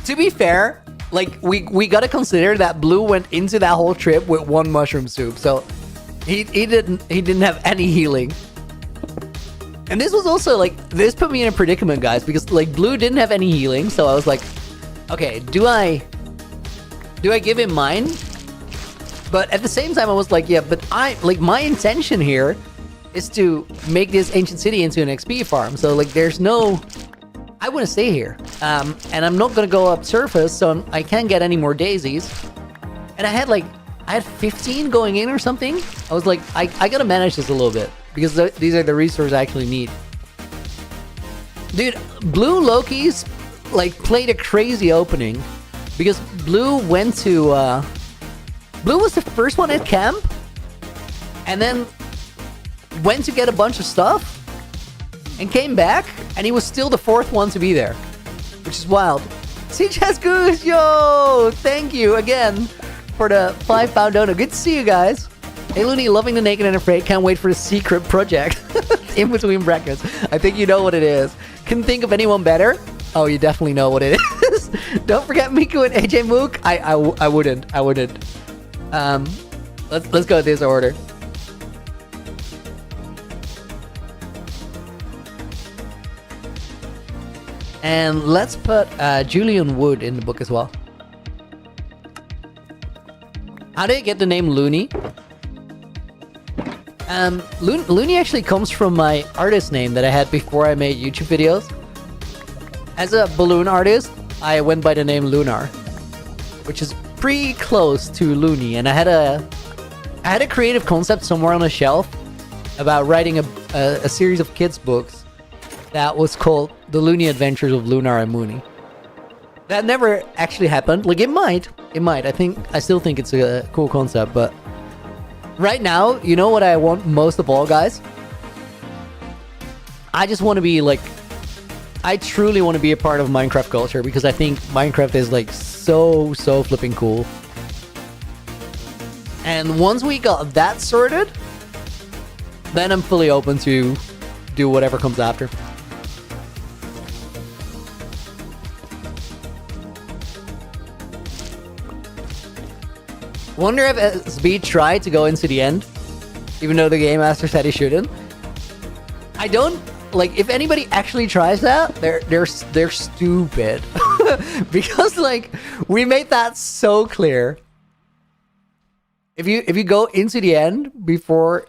To be fair, like we gotta consider that Blue went into that whole trip with 1 mushroom soup, so he didn't have any healing. And this was also like this put me in a predicament, guys, because like Blue didn't have any healing, so I was like, okay, do I give him mine? But at the same time, I was like, yeah, but my intention here is to make this ancient city into an XP farm. So like, I want to stay here. And I'm not going to go up surface, so I can't get any more daisies. And I had 15 going in or something. I was like, I got to manage this a little bit because these are the resources I actually need. Dude, Blue Loki's like played a crazy opening. Because Blue went to, Blue was the first one at camp, and then went to get a bunch of stuff, and came back, and he was still the 4th one to be there, which is wild. CJ's Goose, yo! Thank you again for the £5 donor. Good to see you guys. Hey Looney, loving the Naked and Afraid. Can't wait for the secret project. In between brackets. I think you know what it is. Couldn't think of anyone better. Oh, you definitely know what it is. Don't forget Miku and AJ Mook. I wouldn't. Let's go this order. And let's put Julian Wood in the book as well. How did I get the name Looney? Looney actually comes from my artist name that I had before I made YouTube videos. As a balloon artist, I went by the name Lunar, which is pretty close to Looney. And I had a creative concept somewhere on a shelf about writing a series of kids books that was called The Looney Adventures of Lunar and Mooney. That never actually happened. Like, it might. I still think it's a cool concept, but right now, you know what I want most of all, guys? I just want to be like, I truly want to be a part of Minecraft culture because I think Minecraft is like so flipping cool. And once we got that sorted, then I'm fully open to do whatever comes after. Wonder if SB tried to go into the end, even though the game master said he shouldn't. I don't like if anybody actually tries that, they're stupid. Because like we made that so clear. If you go into the end before,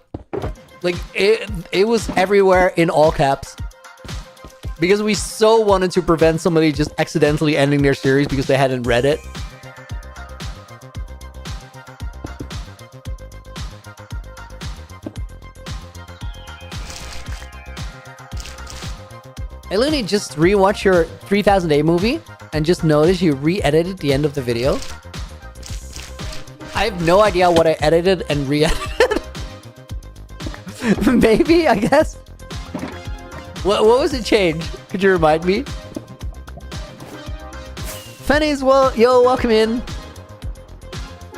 like it was everywhere in all caps. Because we so wanted to prevent somebody just accidentally ending their series because they hadn't read it. Hey Looney, just rewatch your 3008 movie and just notice you re-edited the end of the video. I have no idea what I edited and re-edited. Maybe, I guess. What was the change? Could you remind me? Fanny's, well, yo, welcome in.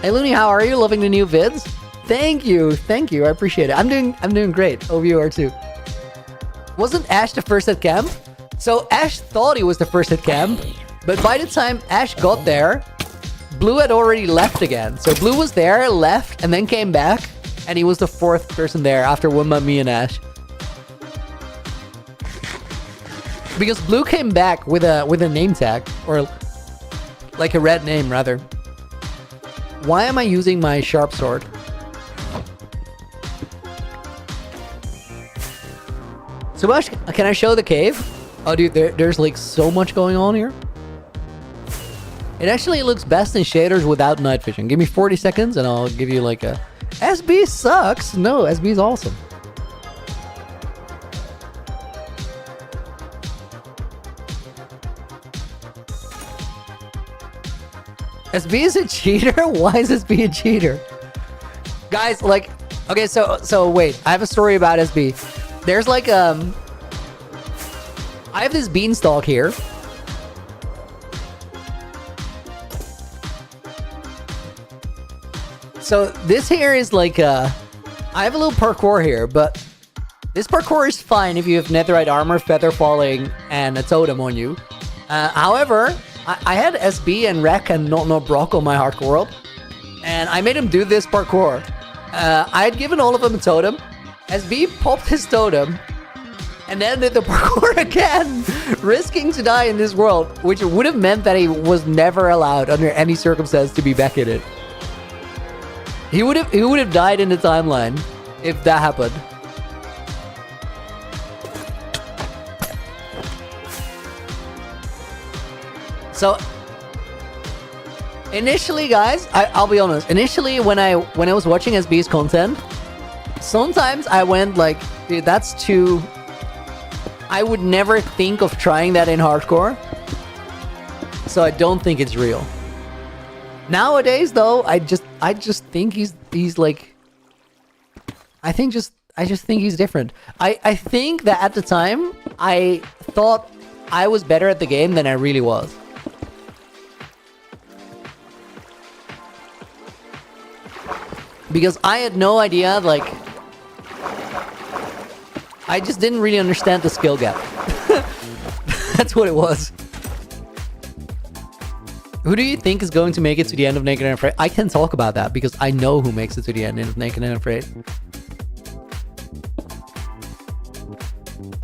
Hey Looney, how are you? Loving the new vids? Thank you, I appreciate it. I'm doing great. Hope you are too. Wasn't Ash the first at camp? So Ash thought he was the first at camp, but by the time Ash got there, Blue had already left again. So Blue was there, left, and then came back, and he was the 4th person there after Wimba, me, and Ash. Because Blue came back with a name tag, or like a red name rather. Why am I using my sharp sword? Subash, can I show the cave? Oh, dude, there's like so much going on here. It actually looks best in shaders without night vision. Give me 40 seconds and I'll give you like a SB sucks. No, SB is awesome. SB is a cheater? Why is SB a cheater? Guys, like, okay, so wait, I have a story about SB. There's like, I have this beanstalk here. So this here is like, I have a little parkour here, but this parkour is fine if you have netherite armor, feather falling, and a totem on you. However, I had SB and Rek and not Brock on my hardcore world, and I made him do this parkour. I had given all of them a totem. SB popped his totem, and then did the parkour again, risking to die in this world, which would have meant that he was never allowed under any circumstance to be back in it. He would have died in the timeline if that happened. So initially, guys, I'll be honest. Initially, when I was watching SB's content, sometimes I went like, dude, that's too. I would never think of trying that in hardcore. So I don't think it's real. Nowadays, though, I just think he's like. I just think he's different. I think that at the time I thought I was better at the game than I really was. Because I had no idea, like, I just didn't really understand the skill gap. That's what it was. Who do you think is going to make it to the end of Naked and Afraid? I can talk about that because I know who makes it to the end of Naked and Afraid.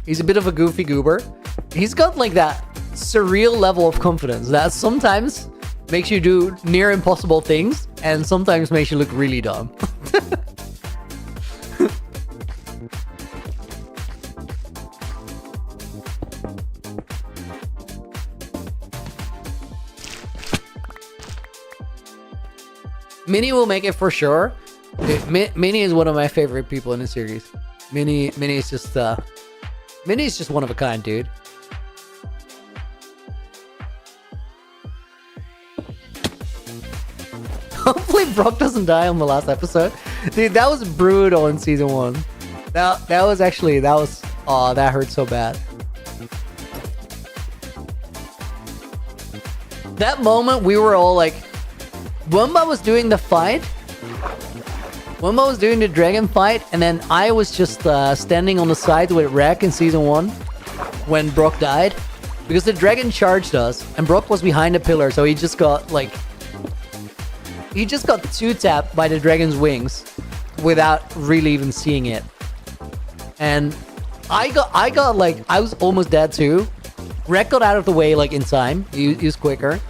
He's a bit of a goofy goober. He's got like that surreal level of confidence that sometimes makes you do near impossible things and sometimes makes you look really dumb. Minnie will make it for sure. Minnie is one of my favorite people in the series. Minnie is just one of a kind, dude. Hopefully Brock doesn't die on the last episode. Dude, that was brutal in season 1. That hurt so bad. That moment we were all like, Wumba was doing the fight. Wumba was doing the dragon fight, and then I was just standing on the side with Rek in season 1 when Brock died. Because the dragon charged us, and Brock was behind a pillar, so he just got like... He just got 2-tapped by the dragon's wings without really even seeing it. And I got like, I was almost dead too. Rek got out of the way like in time. He was quicker.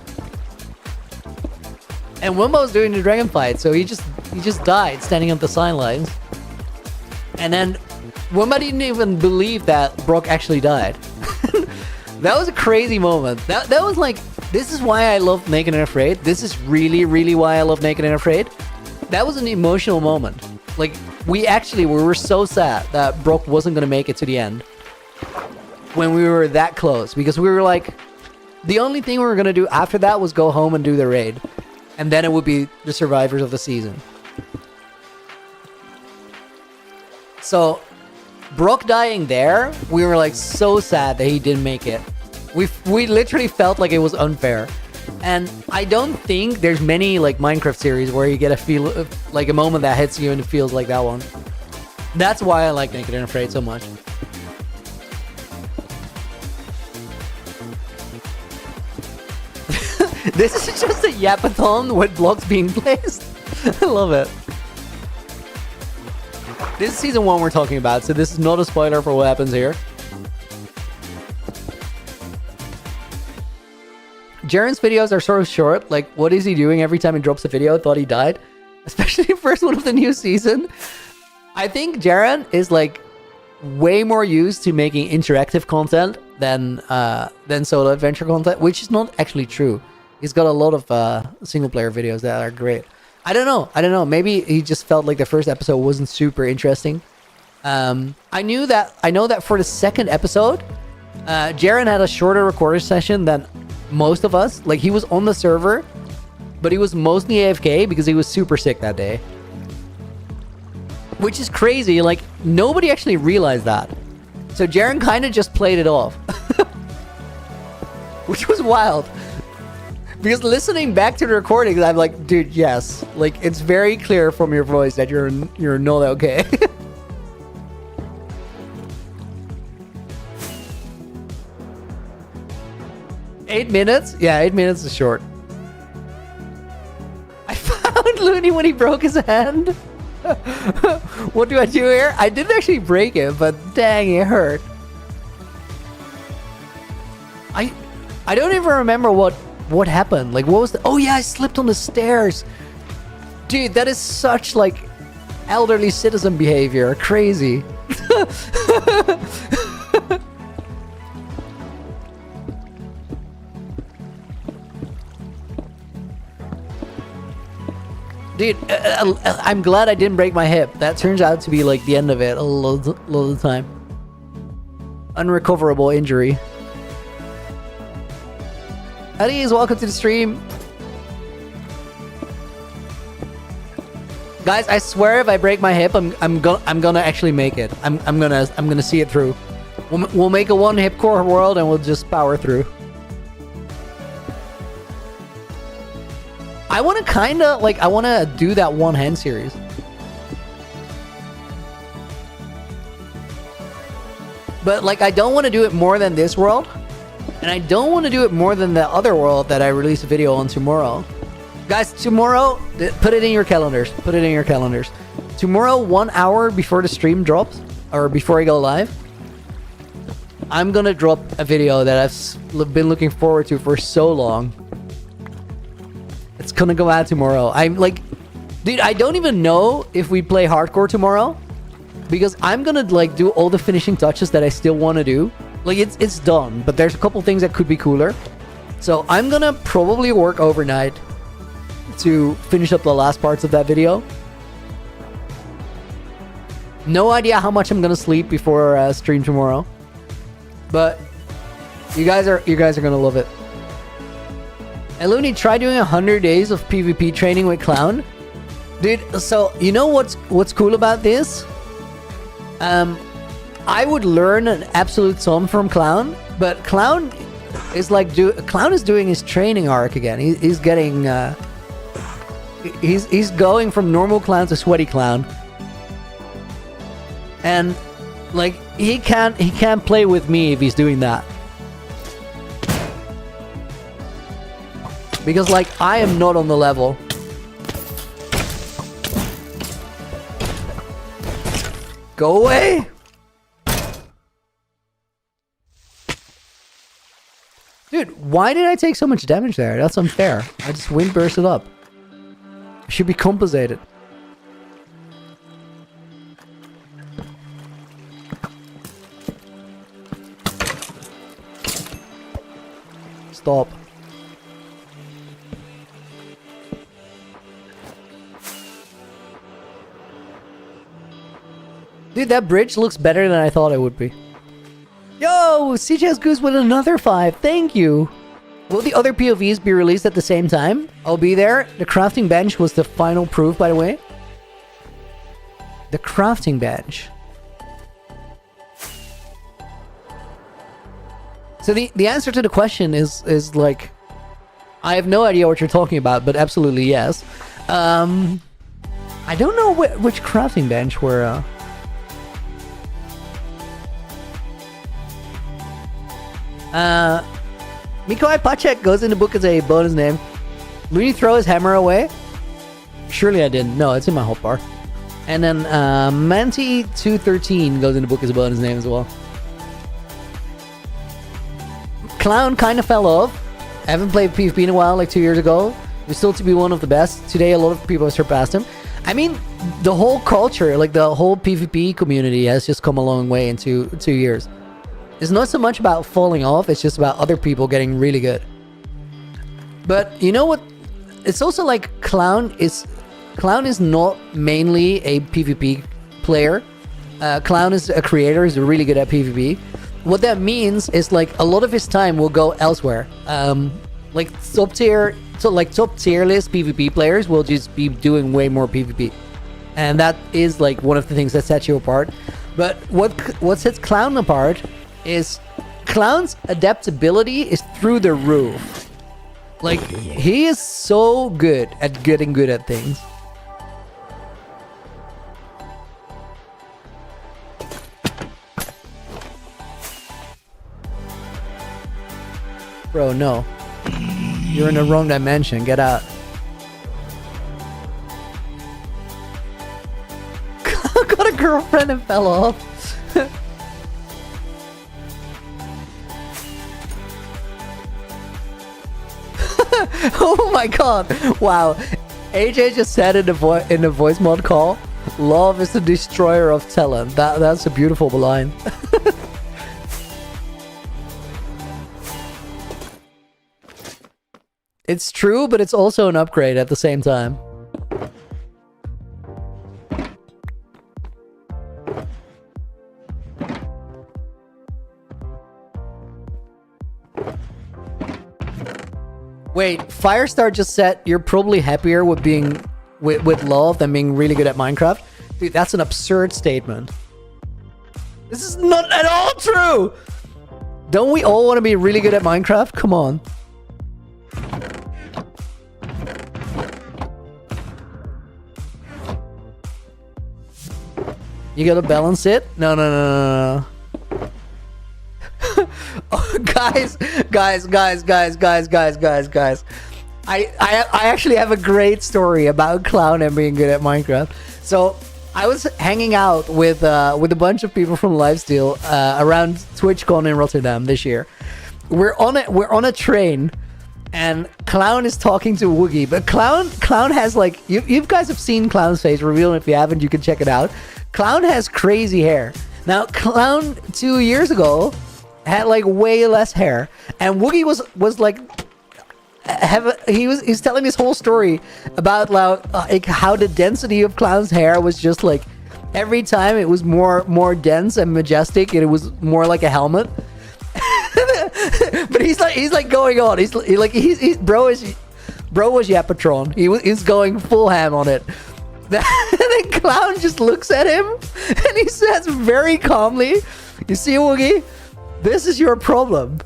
And Wumba was doing the dragon fight, so he just died standing on the sidelines. And then Wumba didn't even believe that Brock actually died. That was a crazy moment. That was like, this is why I love Naked and Afraid. This is really, really why I love Naked and Afraid. That was an emotional moment. Like, we were so sad that Brock wasn't going to make it to the end. When we were that close. Because we were like, the only thing we were going to do after that was go home and do the raid. And then it would be the survivors of the season. So, Brock dying there, we were like so sad that he didn't make it. We literally felt like it was unfair. And I don't think there's many like Minecraft series where you get like a moment that hits you and it feels like that one. That's why I like Naked and Afraid so much. This is just a yapathon with blocks being placed. I love it. This is season 1 we're talking about, so this is not a spoiler for what happens here. Jaren's videos are so short. Like, what is he doing every time he drops a video? Thought he died. Especially the first one of the new season. I think Jaren is like way more used to making interactive content than solo adventure content, which is not actually true. He's got a lot of single player videos that are great. I don't know. Maybe he just felt like the first episode wasn't super interesting. I know that for the second episode, Jaren had a shorter recording session than most of us. Like, he was on the server, but he was mostly AFK because he was super sick that day. Which is crazy. Like, nobody actually realized that. So Jaren kind of just played it off. Which was wild. Because listening back to the recordings, I'm like, dude, yes. Like, it's very clear from your voice that you're not okay. 8 minutes? Yeah, 8 minutes is short. I found Looney when he broke his hand. What do I do here? I didn't actually break it, but dang, it hurt. I don't even remember what happened. Like, what was the... Oh yeah, I slipped on the stairs. Dude, that is such, like, elderly citizen behavior. Crazy. Dude, I'm glad I didn't break my hip. That turns out to be, like, the end of it a lot of the time. Unrecoverable injury. Eddie's welcome to the stream. Guys, I swear if I break my hip, I'm gonna actually make it. I'm gonna see it through. We'll make a one hip core world and we'll just power through. I want to do that one hand series. But, like, I don't want to do it more than this world. And I don't want to do it more than the other world that I release a video on tomorrow. Guys, tomorrow, put it in your calendars. Put it in your calendars. Tomorrow, 1 hour before the stream drops, or before I go live, I'm going to drop a video that I've been looking forward to for so long. It's gonna go out tomorrow. I'm like, dude, I don't even know if we play hardcore tomorrow, because I'm gonna, like, do all the finishing touches that I still want to do. Like, it's done, but there's a couple things that could be cooler. So I'm gonna probably work overnight to finish up the last parts of that video. No idea how much I'm gonna sleep before stream tomorrow, but you guys are gonna love it. And Looney, try doing 100 days of PvP training with Clown. Dude, so you know what's cool about this? I would learn an absolute sum from Clown, but Clown is doing his training arc again. He's getting he's going from normal Clown to sweaty Clown. And, like, he can't play with me if he's doing that. Because, like, I am not on the level. Go away! Dude, why did I take so much damage there? That's unfair. I just wind bursted up. I should be compensated. Stop. Dude, that bridge looks better than I thought it would be. Yo, CJS Goose with another 5. Thank you. Will the other POVs be released at the same time? I'll be there. The crafting bench was the final proof, by the way. The crafting bench. So the answer to the question is like, I have no idea what you're talking about, but absolutely yes. I don't know which crafting bench we're... Mikoai Pacek goes in the book as a bonus name. Looney throw his hammer away? Surely I didn't. No, it's in my hotbar. And then Manti213 goes in the book as a bonus name as well. Clown kind of fell off. I haven't played PvP in a while, like 2 years ago. He's still to be one of the best. Today, a lot of people have surpassed him. I mean, the whole culture, like the whole PvP community has just come a long way in 2 years. It's not so much about falling off, it's just about other people getting really good. But you know what? It's also like Clown is Clown is not mainly a PvP player. Clown is a creator. He's really good at PvP. What that means is like a lot of his time will go elsewhere. Like top tier list PvP players will just be doing way more PvP, and that is like one of the things that sets you apart. But what sets Clown apart is Clown's adaptability is through the roof. Like he is so good at getting good at things. Bro, no. You're in the wrong dimension. Get out. Got a girlfriend and fell off. Oh my god. Wow. AJ just said in the voice mod call, love is the destroyer of talent. That's a beautiful line. It's true, but it's also an upgrade at the same time. Wait, Firestar just said you're probably happier with being with love than being really good at Minecraft. Dude, that's an absurd statement. This is not at all true. Don't we all want to be really good at Minecraft? Come on. You gotta balance it? No. Oh, guys. I actually have a great story about Clown and being good at Minecraft. So I was hanging out with a bunch of people from Lifesteal around TwitchCon in Rotterdam this year. We're on a train, and Clown is talking to Woogie. But Clown has like you guys have seen Clown's face reveal. If you haven't, you can check it out. Clown has crazy hair. Now, Clown 2 years ago had like way less hair, and Woogie was like, he's telling this whole story about like how the density of Clown's hair was just like every time it was more dense and majestic, and it was more like a helmet. But he's like going on. He's bro was Yapatron. He's going full ham on it. And then Clown just looks at him and he says very calmly, "You see, Woogie, this is your problem.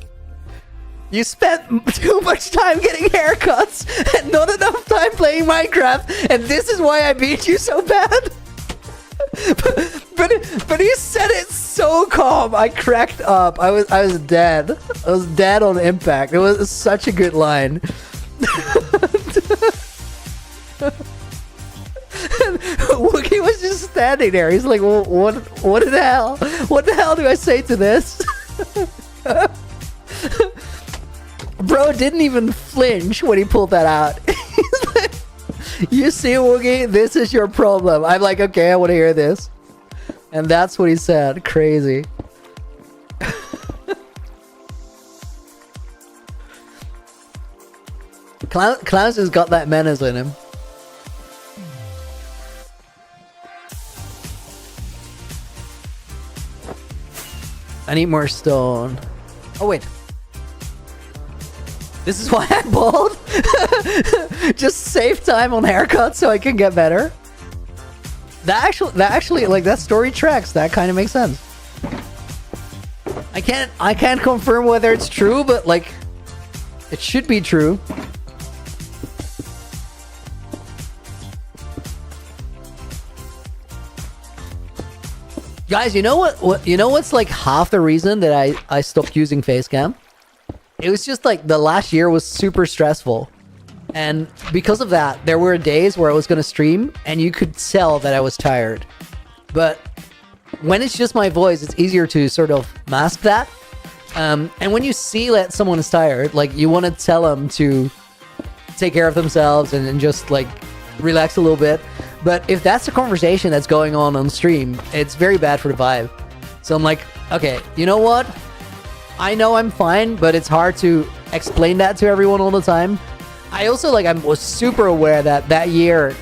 You spent too much time getting haircuts and not enough time playing Minecraft, and this is why I beat you so bad." But he said it so calm. I cracked up. I was dead. I was dead on impact. It was such a good line. Wookie was just standing there. He's like, well, what the hell? What the hell do I say to this? Bro didn't even flinch when he pulled that out. He's like, "You see, Woogie, this is your problem." I'm like, okay, I want to hear this. And that's what he said. Crazy. Clown's just got that menace in him. I need more stone. Oh, wait. This is why I'm bald? Just save time on haircuts so I can get better? That actually, like, that story tracks. That kind of makes sense. I can't confirm whether it's true, but, like, it should be true. Guys, you know what's like half the reason that I stopped using Facecam? It was just like the last year was super stressful. And because of that, there were days where I was going to stream and you could tell that I was tired. But when it's just my voice, it's easier to sort of mask that. And when you see that someone is tired, like you want to tell them to take care of themselves and just like relax a little bit. But if that's a conversation that's going on stream, it's very bad for the vibe. So I'm like, okay, you know what? I know I'm fine, but it's hard to explain that to everyone all the time. I also, like, I was super aware that year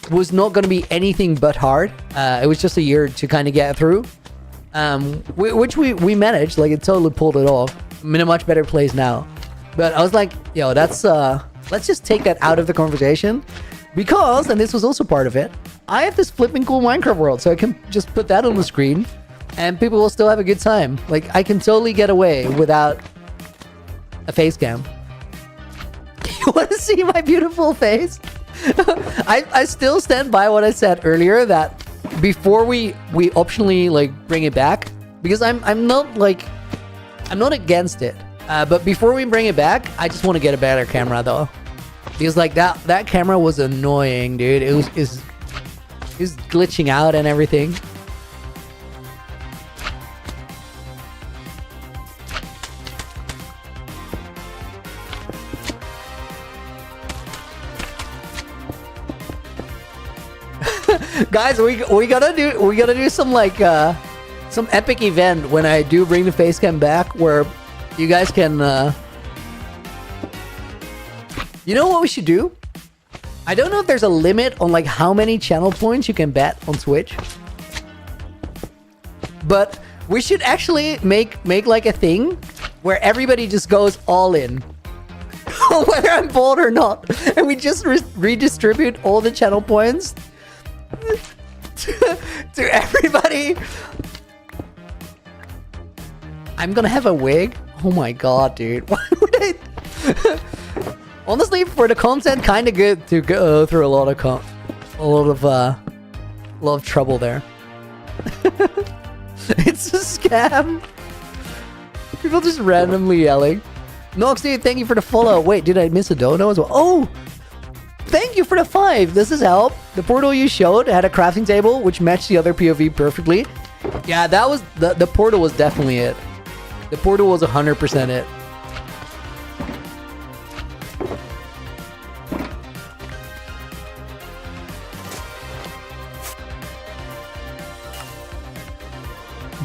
was not going to be anything but hard. It was just a year to kind of get through, which we managed. Like, it totally pulled it off. I'm in a much better place now. But I was like, yo, that's let's just take that out of the conversation, because, and this was also part of it, I have this flipping cool Minecraft world, so I can just put that on the screen and people will still have a good time. Like, I can totally get away without a face cam. You want to see my beautiful face? I still stand by what I said earlier, that before we optionally like bring it back, because I'm not against it, but before we bring it back, I just want to get a better camera though, because like that camera was annoying, dude. It was glitching out and everything. Guys, we gotta do some like some epic event when I do bring the face cam back, where you guys can you know what we should do? I don't know if there's a limit on like how many channel points you can bet on Twitch, but we should actually make like a thing where everybody just goes all in, whether I'm bold or not, and we just redistribute all the channel points to everybody. I'm gonna have a wig. Oh my god, dude! Why would I? Honestly, for the content, kind of good to go through a lot of trouble there. It's a scam. People just randomly yelling. Nox, dude, thank you for the follow. Wait, did I miss a dono as well? Oh, thank you for the 5. This is help. The portal you showed had a crafting table which matched the other POV perfectly. Yeah, that was the portal was definitely it. The portal was 100% it.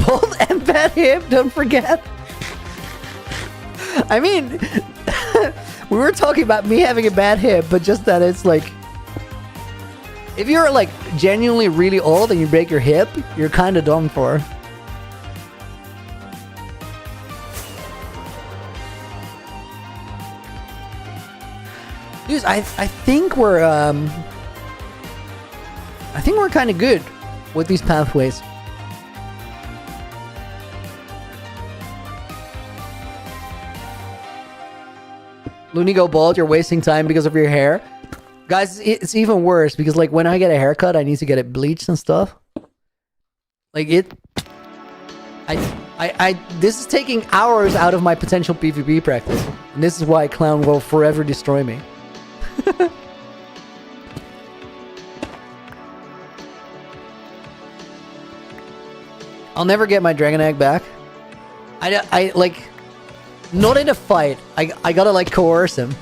Bold and bad hip, don't forget. I mean, we were talking about me having a bad hip, but just that it's like, if you're like genuinely really old and you break your hip, you're kind of done for. Dude, I think we're kind of good with these pathways. Looney go bald, you're wasting time because of your hair. Guys, it's even worse because like when I get a haircut, I need to get it bleached and stuff. Like this is taking hours out of my potential PvP practice. And this is why Clown will forever destroy me. I'll never get my dragon egg back. I like, not in a fight. I gotta like coerce him.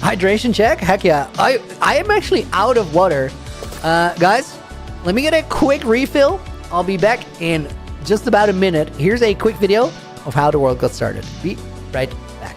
Hydration check? Heck yeah. I am actually out of water. Guys, let me get a quick refill. I'll be back in just about a minute. Here's a quick video of how the world got started. Be right back.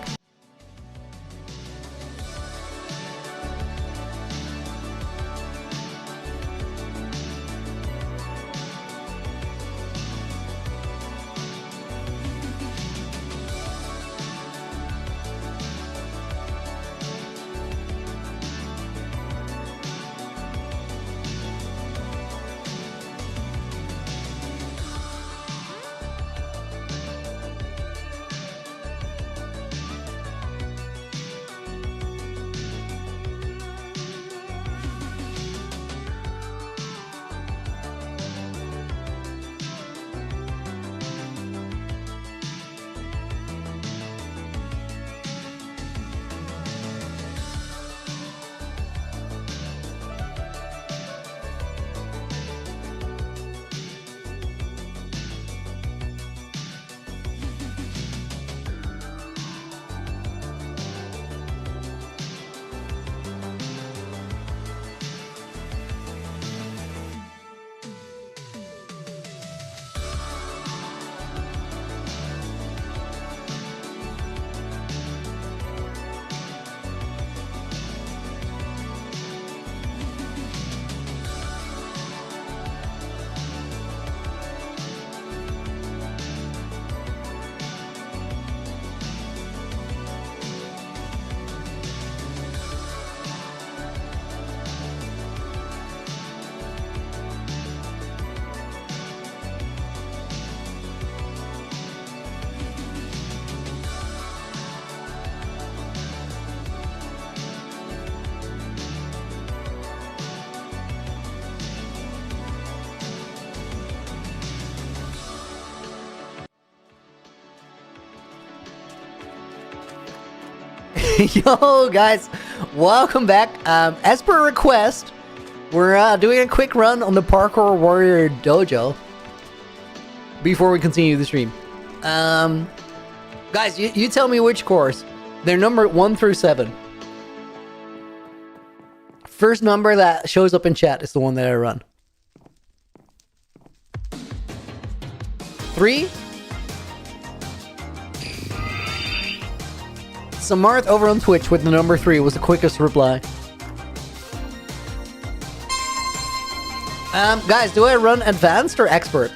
Yo, guys, welcome back. As per request, we're doing a quick run on the Parkour Warrior Dojo before we continue the stream. Guys, you tell me which course. They're numbered 1 through 7. First number that shows up in chat is the one that I run. 3. Samarth over on Twitch with the number 3 was the quickest reply. Guys, do I run advanced or expert?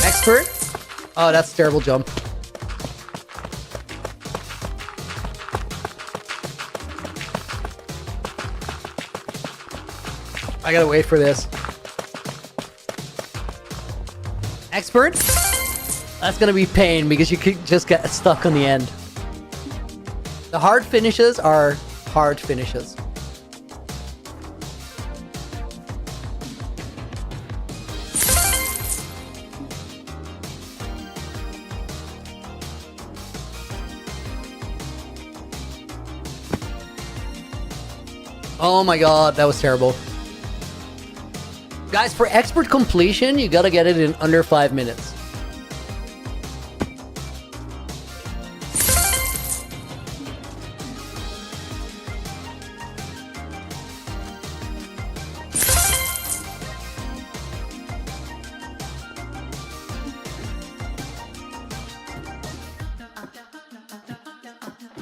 Expert? Oh, that's a terrible jump. I gotta wait for this. Expert? That's gonna be pain because you could just get stuck on the end. The hard finishes are hard finishes. Oh my god, that was terrible. Guys, for expert completion, you gotta get it in under 5 minutes.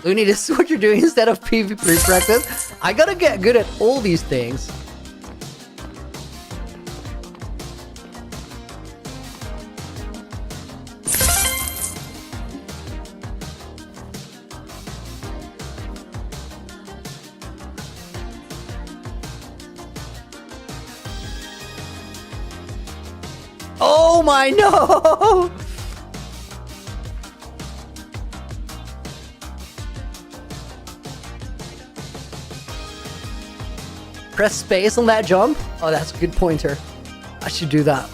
Looney, this is what you're doing instead of PvP practice. I gotta get good at all these things. Oh my no! Press space on that jump? Oh, that's a good pointer. I should do that.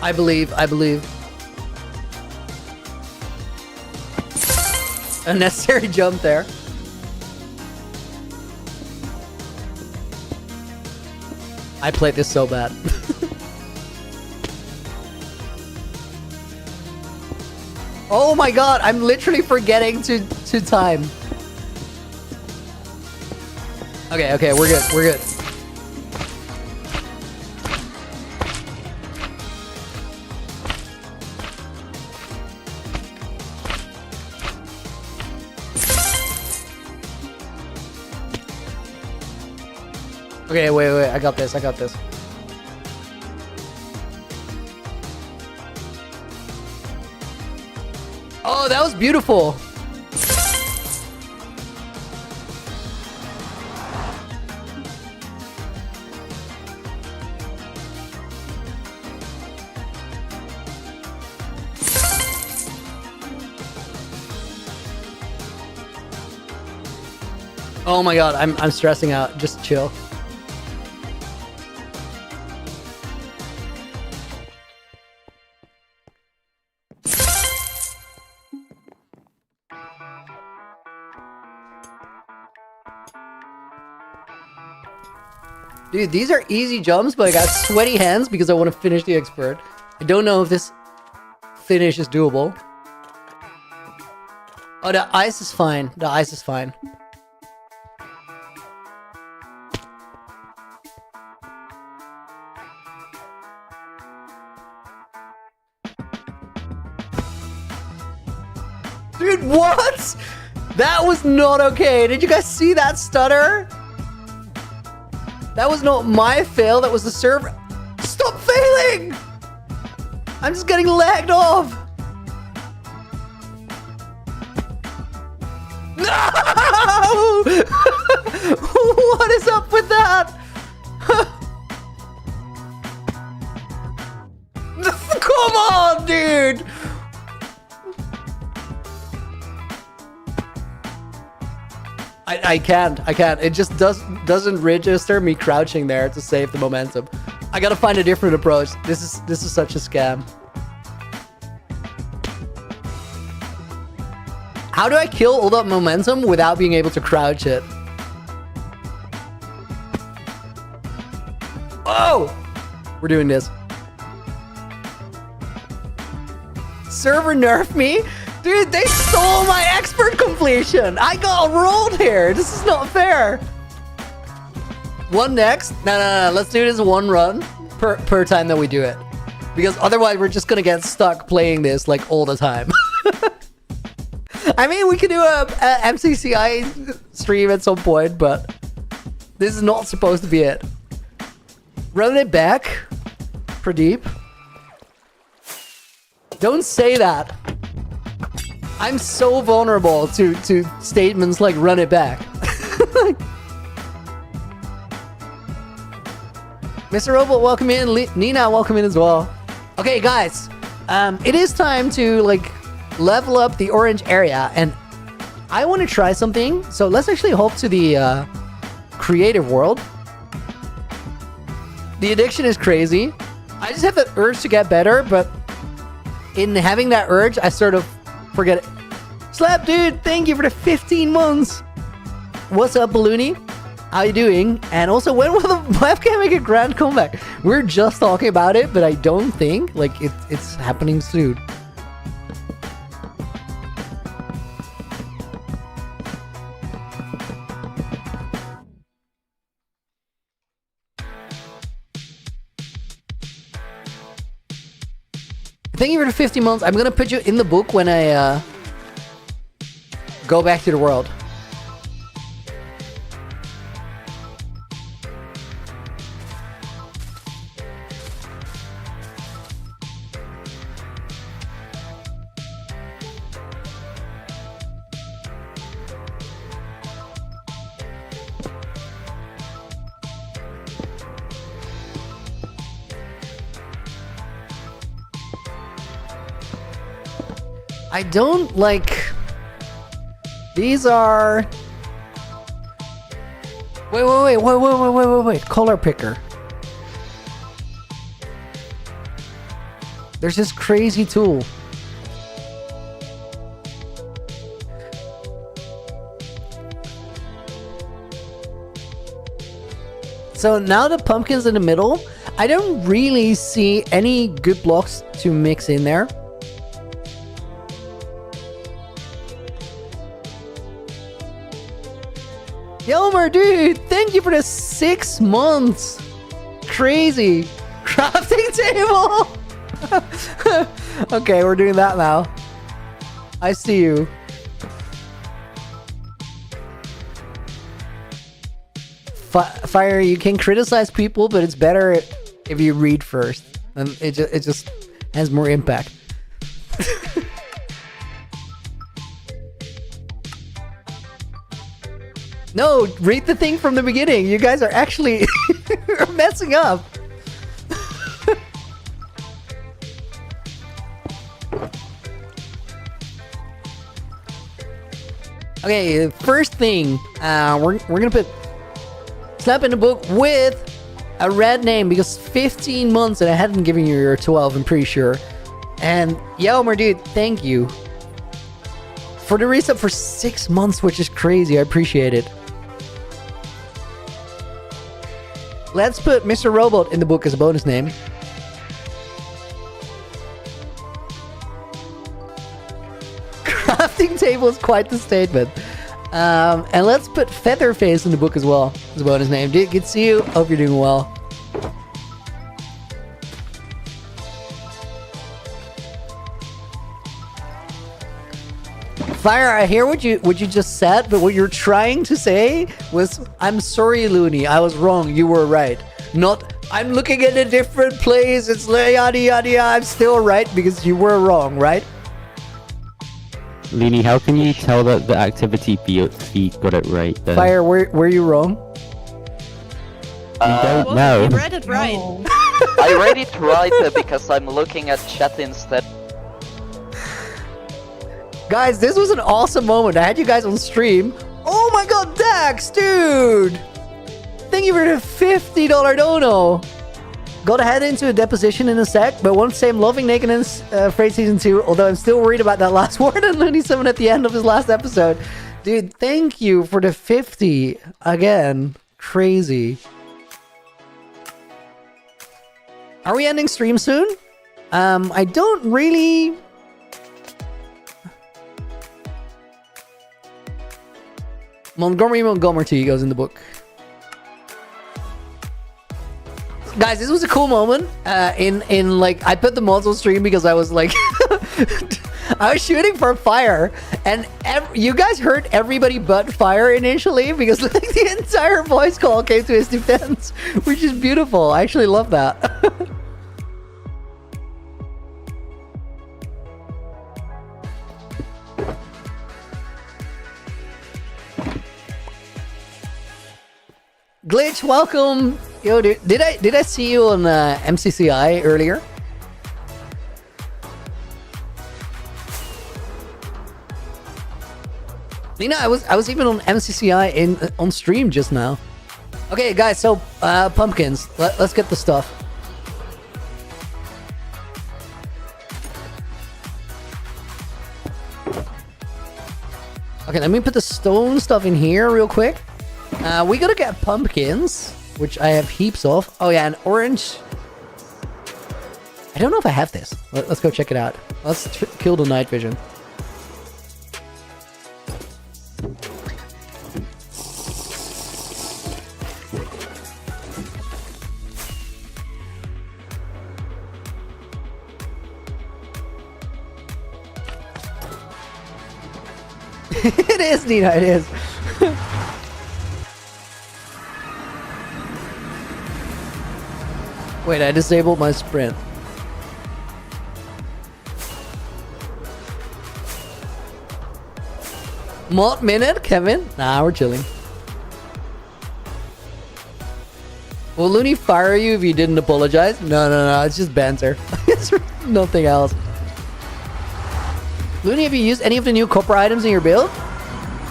I believe. Unnecessary jump there. I played this so bad. Oh my god, I'm literally forgetting to time. Okay, we're good. Okay, wait, I got this. Oh, that was beautiful. Oh my god, I'm stressing out. Just chill. Dude, these are easy jumps, but I got sweaty hands because I want to finish the expert. I don't know if this finish is doable. Oh, the ice is fine. Dude, what? That was not okay. Did you guys see that stutter? That was not my fail. That was the server. Stop failing! I'm just getting lagged off. No! What is up with that? Come on, dude! I can't. It just doesn't register me crouching there to save the momentum. I gotta find a different approach. This is such a scam. How do I kill all that momentum without being able to crouch it? Oh! We're doing this. Server nerfed me? Dude, they stole my expert completion! I got rolled here! This is not fair! One next? No. Let's do this one run per time that we do it. Because otherwise we're just gonna get stuck playing this like all the time. I mean, we could do a MCCI stream at some point, but this is not supposed to be it. Run it back, Pradeep. Don't say that. I'm so vulnerable to statements like run it back. Mr. Robot, welcome in. Nina, welcome in as well. Okay, guys. It is time to like level up the orange area, and I want to try something. So let's actually hop to the creative world. The addiction is crazy. I just have that urge to get better, but in having that urge, I sort of forget it. Slap dude, thank you for the 15 months. What's up, Balloony? How you doing? And also, when will the webcam make a grand comeback? We're just talking about it, but I don't think like it's happening soon. Thank you for the 50 months. I'm gonna put you in the book when I go back to the world. I don't like... These are... Wait. Color picker. There's this crazy tool. So now the pumpkin's in the middle. I don't really see any good blocks to mix in there. Yelmer, dude, thank you for the 6 months. Crazy. Crafting table. Okay, we're doing that now. I see you. Fire, you can criticize people, but it's better if you read first. And it just has more impact. No, read the thing from the beginning. You guys are actually messing up. Okay, first thing, we're gonna put Slap in the book with a red name because 15 months and I hadn't given you your 12, I'm pretty sure. And Yelmer, dude, thank you for the resub for 6 months, which is crazy. I appreciate it. Let's put Mr. Robot in the book as a bonus name. Crafting table is quite the statement. And let's put Featherface in the book as well as a bonus name. Dude, good to see you. Hope you're doing well. Fire, I hear what you just said, but what you're trying to say was, I'm sorry, Looney, I was wrong, you were right. Not, I'm looking at a different place, it's yada yada yada, I'm still right because you were wrong, right? Looney, how can you tell that the activity feed got it right then? Fire, were you wrong? Don't Well, know. you read it right. I read it right because I'm looking at chat instead. Guys, this was an awesome moment. I had you guys on stream. Oh my god, Dax, dude! Thank you for the $50 dono. Gotta head into a deposition in a sec, but won't say I'm loving Naked and Afraid Season 2, although I'm still worried about that last word on Looney 7 at the end of his last episode. Dude, thank you for the 50. Again, crazy. Are we ending stream soon? I don't really... Montgomery goes in the book. Guys, this was a cool moment. In like, I put the mods on stream because I was like, I was shooting for Fire, and you guys heard everybody but Fire initially because like the entire voice call came to his defense, which is beautiful. I actually love that. Glitch, welcome. Yo, dude, did I see you on MCCI earlier? Nina, I was even on MCCI on stream just now. Okay, guys, so pumpkins. Let's get the stuff. Okay, let me put the stone stuff in here real quick. We gotta get pumpkins, which I have heaps of. Oh yeah, an orange. I don't know if I have this. Let's go check it out. Let's kill the night vision. It is, Nina, it is. Wait, I disabled my sprint. Mod minute, Kevin? Nah, we're chilling. Will Looney fire you if you didn't apologize? No, it's just banter. It's nothing else. Looney, have you used any of the new copper items in your build?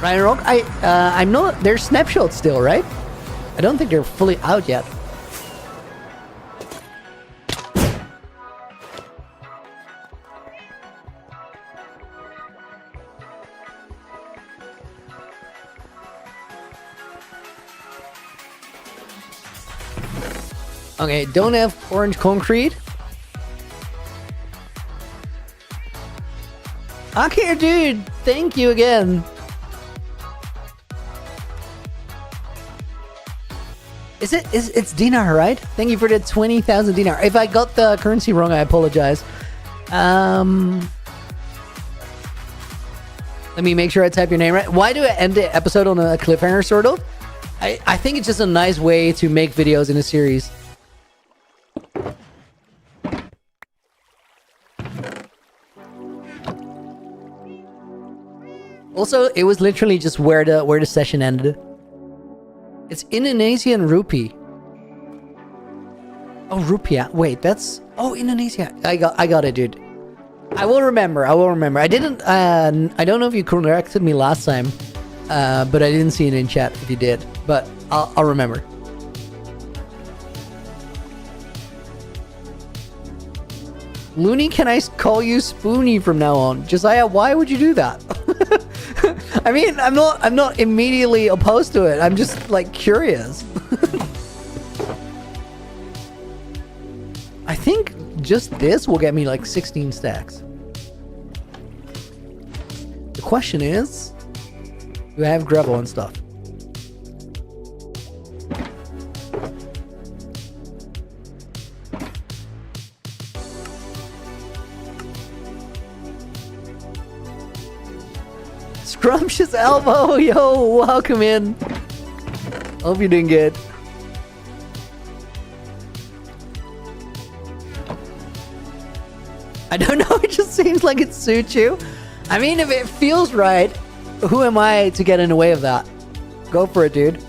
Ryan Rock, I'm not. They're snapshots still, right? I don't think they're fully out yet. Okay, don't have orange concrete. Okay, dude, thank you again. It's dinar, right? Thank you for the 20,000 dinar. If I got the currency wrong, I apologize. Let me make sure I type your name right. Why do I end the episode on a cliffhanger, sort of? I think it's just a nice way to make videos in a series. Also, it was literally just where the session ended. It's Indonesian rupee. Oh, rupiah. Wait, that's... Oh, Indonesia. I got it, dude. I will remember. I didn't... I don't know if you corrected me last time. But I didn't see it in chat if you did. But I'll remember. Looney, can I call you Spoony from now on? Josiah, why would you do that? I mean, I'm not immediately opposed to it. I'm just like curious. I think just this will get me like 16 stacks. The question is, do I have gravel and stuff? Scrumptious elbow, yo, welcome in. Hope you're doing good. I don't know, it just seems like it suits you. I mean, if it feels right, who am I to get in the way of that? Go for it, dude.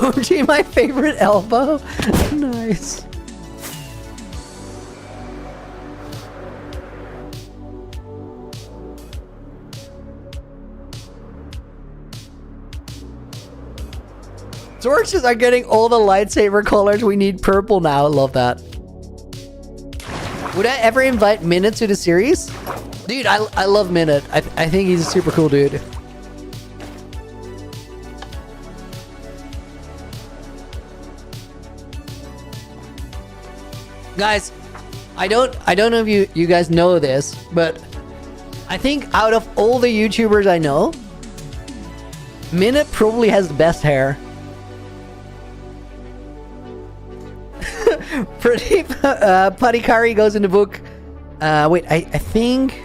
OG, my favorite elbow. Nice. Zorks are getting all the lightsaber colors. We need purple now. I love that. Would I ever invite Minute to the series? Dude, I love Minute. I think he's a super cool dude. Guys, I don't know if you guys know this, but I think out of all the YouTubers I know, Minute probably has the best hair. Pradeep Padikari goes in the book. Wait, I think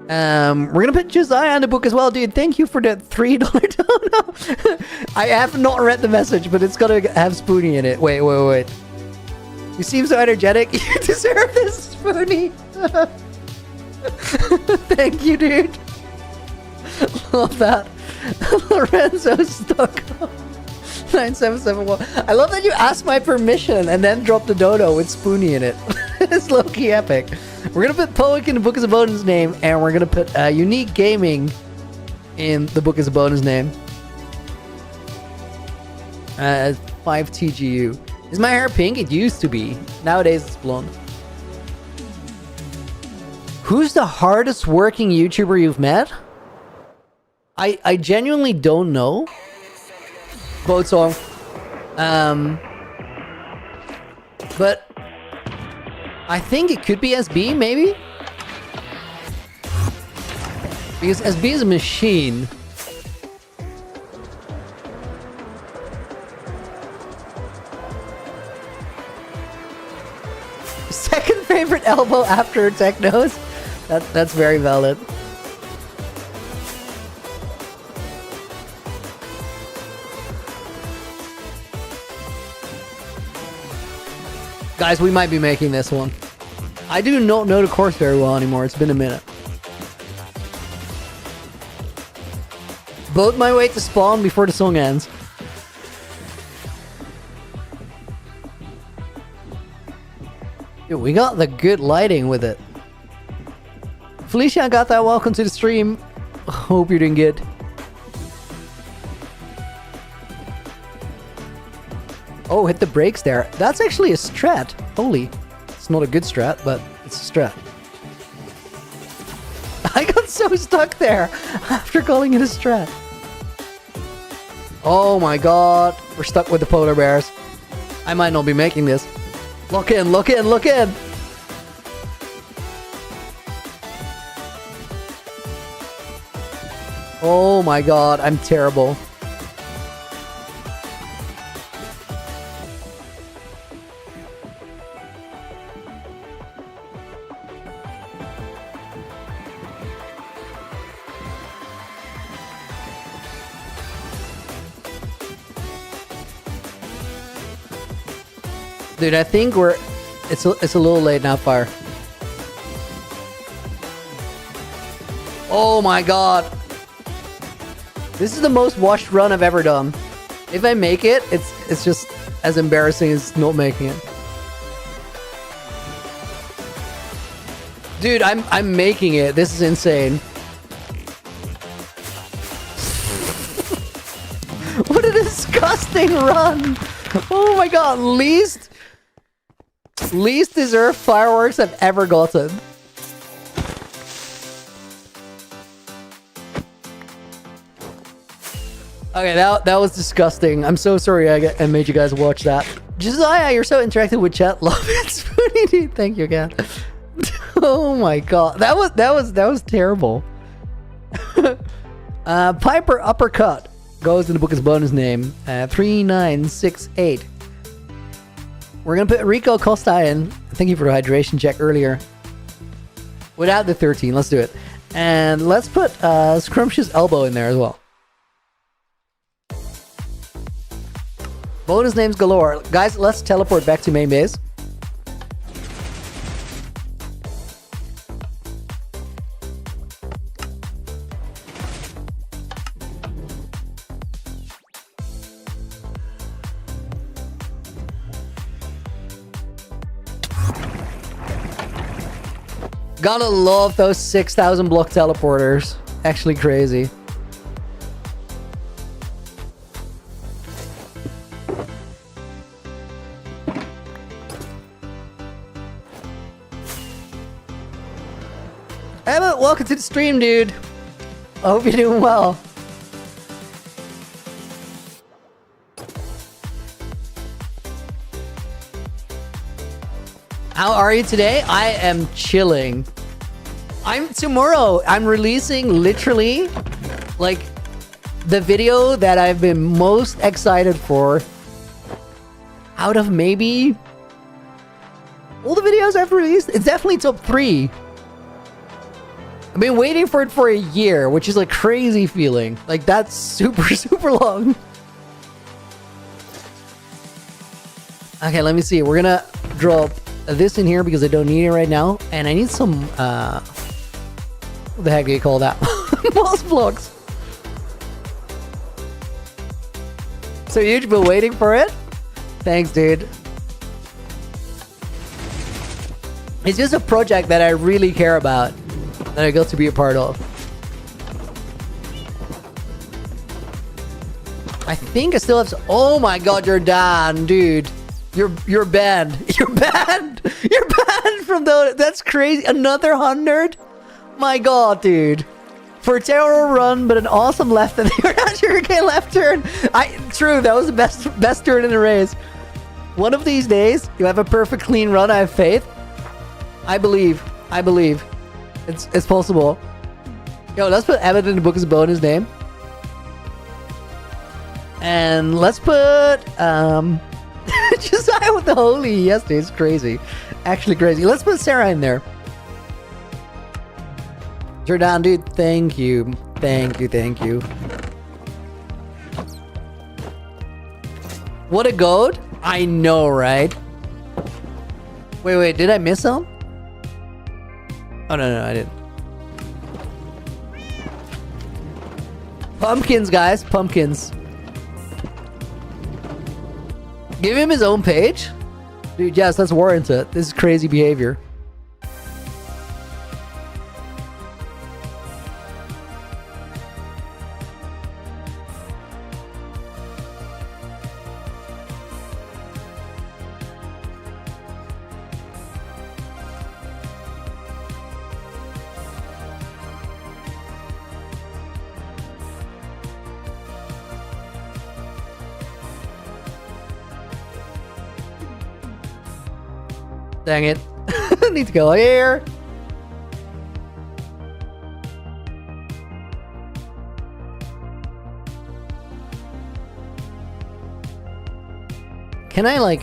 we're gonna put Josiah in the book as well, dude. Thank you for the $3 dono. I have not read the message, but it's gonna have Spoonie in it. Wait. You seem so energetic. You deserve this, Spoonie. Thank you, dude. Love that. Lorenzo Stocco. 9771. I love that you asked my permission and then dropped the dodo with Spoonie in it. It's low-key epic. We're gonna put Poic in the Book as a bonus name, and we're gonna put Unique Gaming in the Book as a bonus name. 5 TGU. Is my hair pink? It used to be. Nowadays it's blonde. Who's the hardest working YouTuber you've met? I genuinely don't know. Boat song. But I think it could be SB, maybe? Because SB is a machine. Second favorite elbow after Technos? That's very valid. Guys, we might be making this one. I do not know the course very well anymore. It's been a minute. Boat my way to spawn before the song ends. Dude, we got the good lighting with it. Felicia got that. Welcome to the stream. Hope you're doing good. Oh, hit the brakes there. That's actually a strat. Holy. It's not a good strat, but it's a strat. I got so stuck there after calling it a strat. Oh my god. We're stuck with the polar bears. I might not be making this. Look in, look in, look in. Oh my god, I'm terrible. Dude, I think it's a little late now, Fire. Oh my god. This is the most washed run I've ever done. If I make it, it's just as embarrassing as not making it. Dude, I'm making it. This is insane. What a disgusting run. Oh my god, least deserved fireworks I've ever gotten. Okay, that was disgusting. I'm so sorry I made you guys watch that. Josiah, you're so interactive with chat. Love it. Spoonie. Thank you again. Oh my god, that was terrible. Piper uppercut. goes in the book as bonus name. 3968. We're gonna put Rico Costa in. Thank you for the hydration check earlier. Without the 13, let's do it. And let's put Scrumptious Elbow in there as well. Bonus names galore. Guys, let's teleport back to main base. Gotta love those 6,000 block teleporters. Actually crazy. Emmett, welcome to the stream, dude. I hope you're doing well. How are you today? I am chilling. Tomorrow I'm releasing literally like the video that I've been most excited for out of maybe all the videos I've released. It's definitely top 3. I've been waiting for it for a year, which is a crazy feeling. Like, that's super long. Okay, let me see. We're gonna drop this in here because I don't need it right now. And I need some, what the heck do you call that? Moss blocks. So you've been waiting for it? Thanks, dude. It's just a project that I really care about, that I got to be a part of. I think I still have oh my god, you're done, dude. You're banned. You're banned. You're banned from that's crazy. Another 100? My god, dude. For a terrible run, but an awesome left and you're not sure again left turn. True, that was the best turn in the race. One of these days, you have a perfect clean run, I have faith. I believe. It's possible. Yo, let's put Emmett in the book as a bonus name. And let's put Josiah with the holy. Yes, dude, it's crazy. Actually crazy. Let's put Sarah in there. Jordan, dude, thank you. Thank you. What a goat. I know, right? Wait, did I miss some? Oh, no, I didn't. Pumpkins, guys. Pumpkins. Give him his own page? Dude, yes, let's warrant it. This is crazy behavior. Dang it. Need to go here. Can I, like,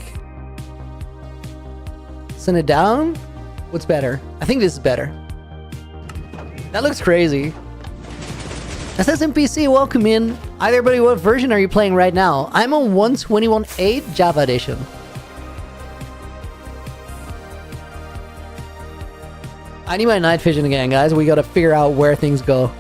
send it down? What's better? I think this is better. That looks crazy. SSMPC, welcome in. Hi there, buddy. What version are you playing right now? I'm on 121.8 Java Edition. I need my night vision again, guys. We gotta figure out where things go.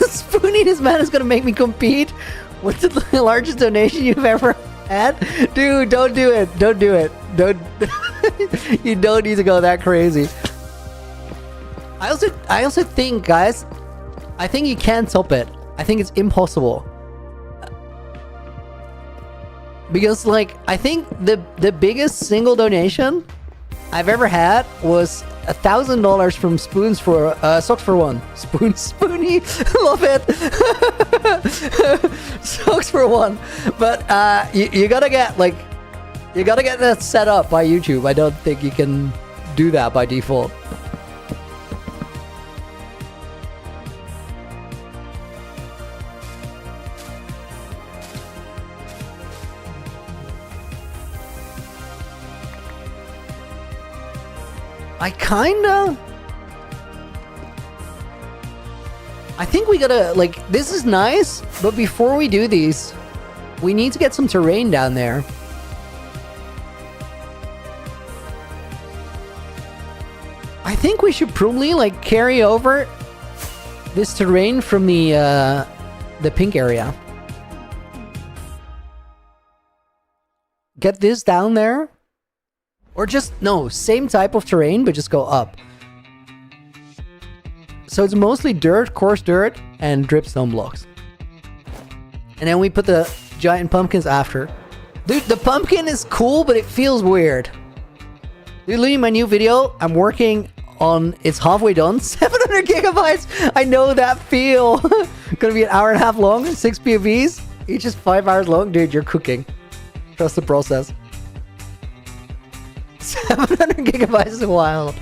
Spooning this man is gonna make me compete. What's the largest donation you've ever had? Dude, don't do it. Don't do it. Don't. You don't need to go that crazy. I also think, guys, I think you can't top it. I think it's impossible. Because, like, I think the biggest single donation I've ever had was $1,000 from Spoons for Socks for One. Spoony, love it. Socks for One. But you gotta get that set up by YouTube. I don't think you can do that by default. I think we gotta, like, this is nice, but before we do these, we need to get some terrain down there. I think we should probably, like, carry over this terrain from the pink area. Get this down there. Or just, no, same type of terrain, but just go up. So it's mostly dirt, coarse dirt, and dripstone blocks. And then we put the giant pumpkins after. Dude, the pumpkin is cool, but it feels weird. Dude, looking at my new video, I'm working on, it's halfway done. 700 gigabytes! I know that feel. Gonna be an hour and a half long, 6 POVs. Each is 5 hours long. Dude, you're cooking. Trust the process. 700 gigabytes is wild.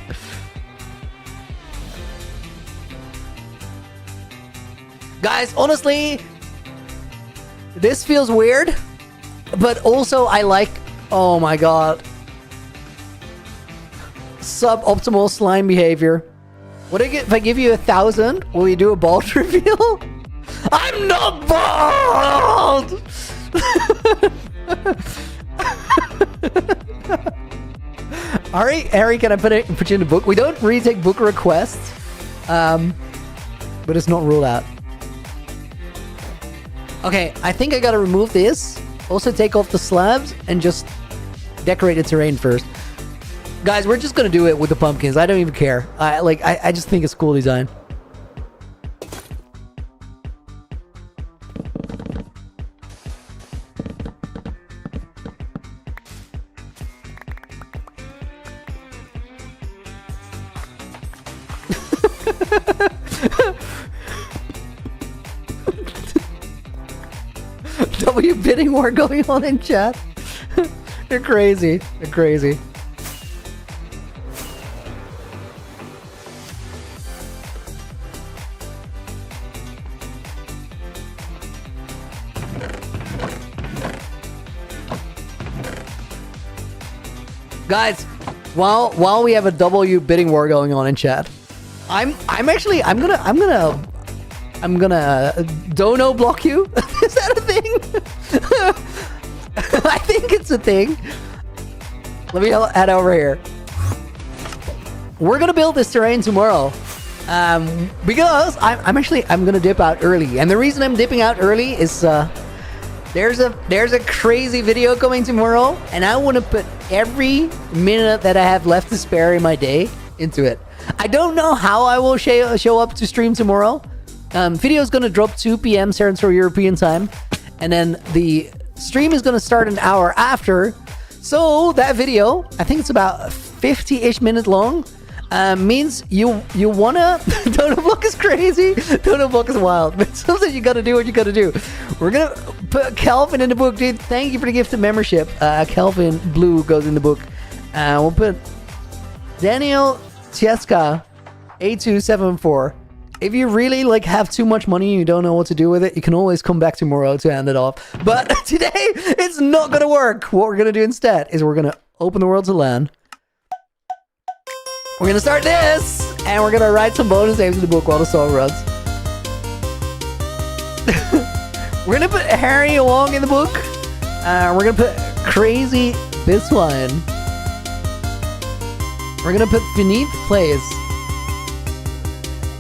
Guys, honestly, this feels weird, but also I like, oh my god, suboptimal slime behavior. What if I give you 1,000? Will you do a bald reveal? I'm not bald! Harry, can I put you in the book? We don't really take book requests, but it's not ruled out. Okay, I think I gotta remove this. Also take off the slabs and just decorate the terrain first. Guys, we're just gonna do it with the pumpkins. I don't even care. I just think it's cool design. W bidding war going on in chat. They're crazy. They're crazy. Guys, while we have a W bidding war going on in chat, I'm gonna dono block you. Is that a thing? I think it's a thing. Let me head over here. We're gonna build this terrain tomorrow, because I'm gonna dip out early, and the reason I'm dipping out early is there's a crazy video coming tomorrow, and I want to put every minute that I have left to spare in my day into it. I don't know how I will show up to stream tomorrow. Video is going to drop 2 p.m. Central European time, and then the stream is going to start an hour after. So that video, I think it's about 50-ish minutes long, means you wanna dono block is crazy. Dono block is wild, but sometimes you gotta do what you gotta do. We're gonna put Calvin in the book, dude. Thank you for the gift of membership. Calvin Blue goes in the book. We'll put Daniel Tieska 8274. If you really have too much money and you don't know what to do with it, you can always come back tomorrow to hand it off. But today, it's not gonna work. What we're gonna do instead is we're gonna open the world to land. We're gonna start this, and we're gonna write some bonus names in the book while the song runs. We're gonna put Harry along in the book. We're gonna put Crazy this one. We're gonna put Beneath Plays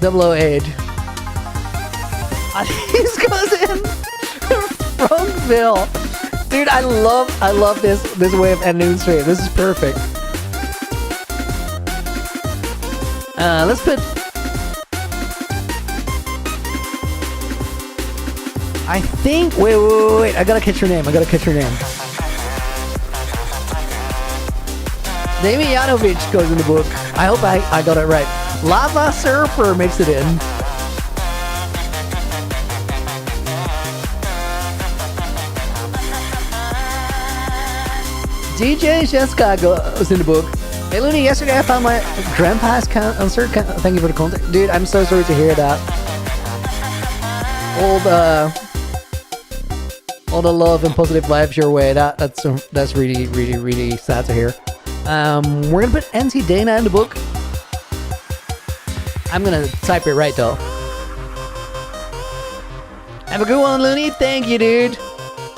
008. This goes in Fronkville. Dude, I love this way of ending the stream. This is perfect. Let's put... I think... Wait. I gotta catch her name. Damjanovic goes in the book. I hope I got it right. Lava Surfer makes it in. DJ Sheska goes in the book. Hey Looney, yesterday I found my grandpa's concert. Thank you for the contact. Dude, I'm so sorry to hear that. All the love and positive vibes your way. That's really, really, really sad to hear. We're gonna put NT Dana in the book. I'm gonna type it right though. Have a good one, Looney. Thank you, dude.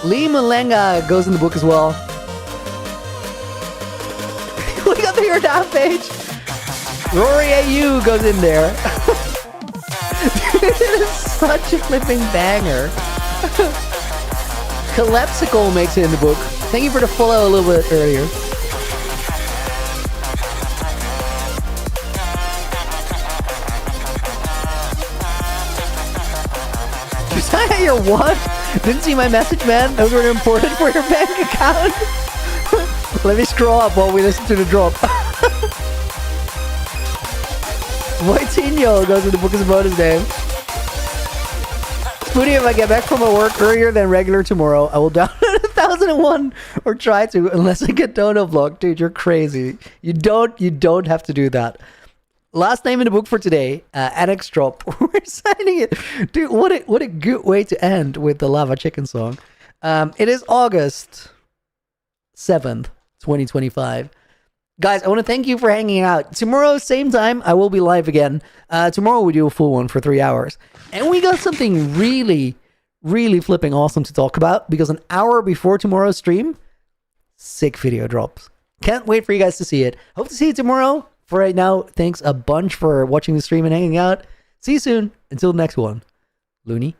Lee Malenga goes in the book as well. We got the Your Down page. Rory AU goes in there. Dude, it is such a flipping banger. Calypsical makes it in the book. Thank you for the follow a little bit earlier. Your what? Didn't see my message, man? Those were important for your bank account. Let me scroll up while we listen to the drop. Moitinho goes in the book as a bonus name. Spoonie, if I get back from my work earlier than regular tomorrow, I will download 1001 or try to, unless I get dono blocked. Dude, you're crazy. You don't have to do that. Last name in the book for today, Annex Drop. We're signing it. Dude, what a good way to end with the Lava Chicken song. It is August 7th, 2025. Guys, I want to thank you for hanging out. Tomorrow, same time, I will be live again. Tomorrow we do a full one for 3 hours. And we got something really, really flipping awesome to talk about, because an hour before tomorrow's stream, sick video drops. Can't wait for you guys to see it. Hope to see you tomorrow. For right now, thanks a bunch for watching the stream and hanging out. See you soon. Until the next one. Looney.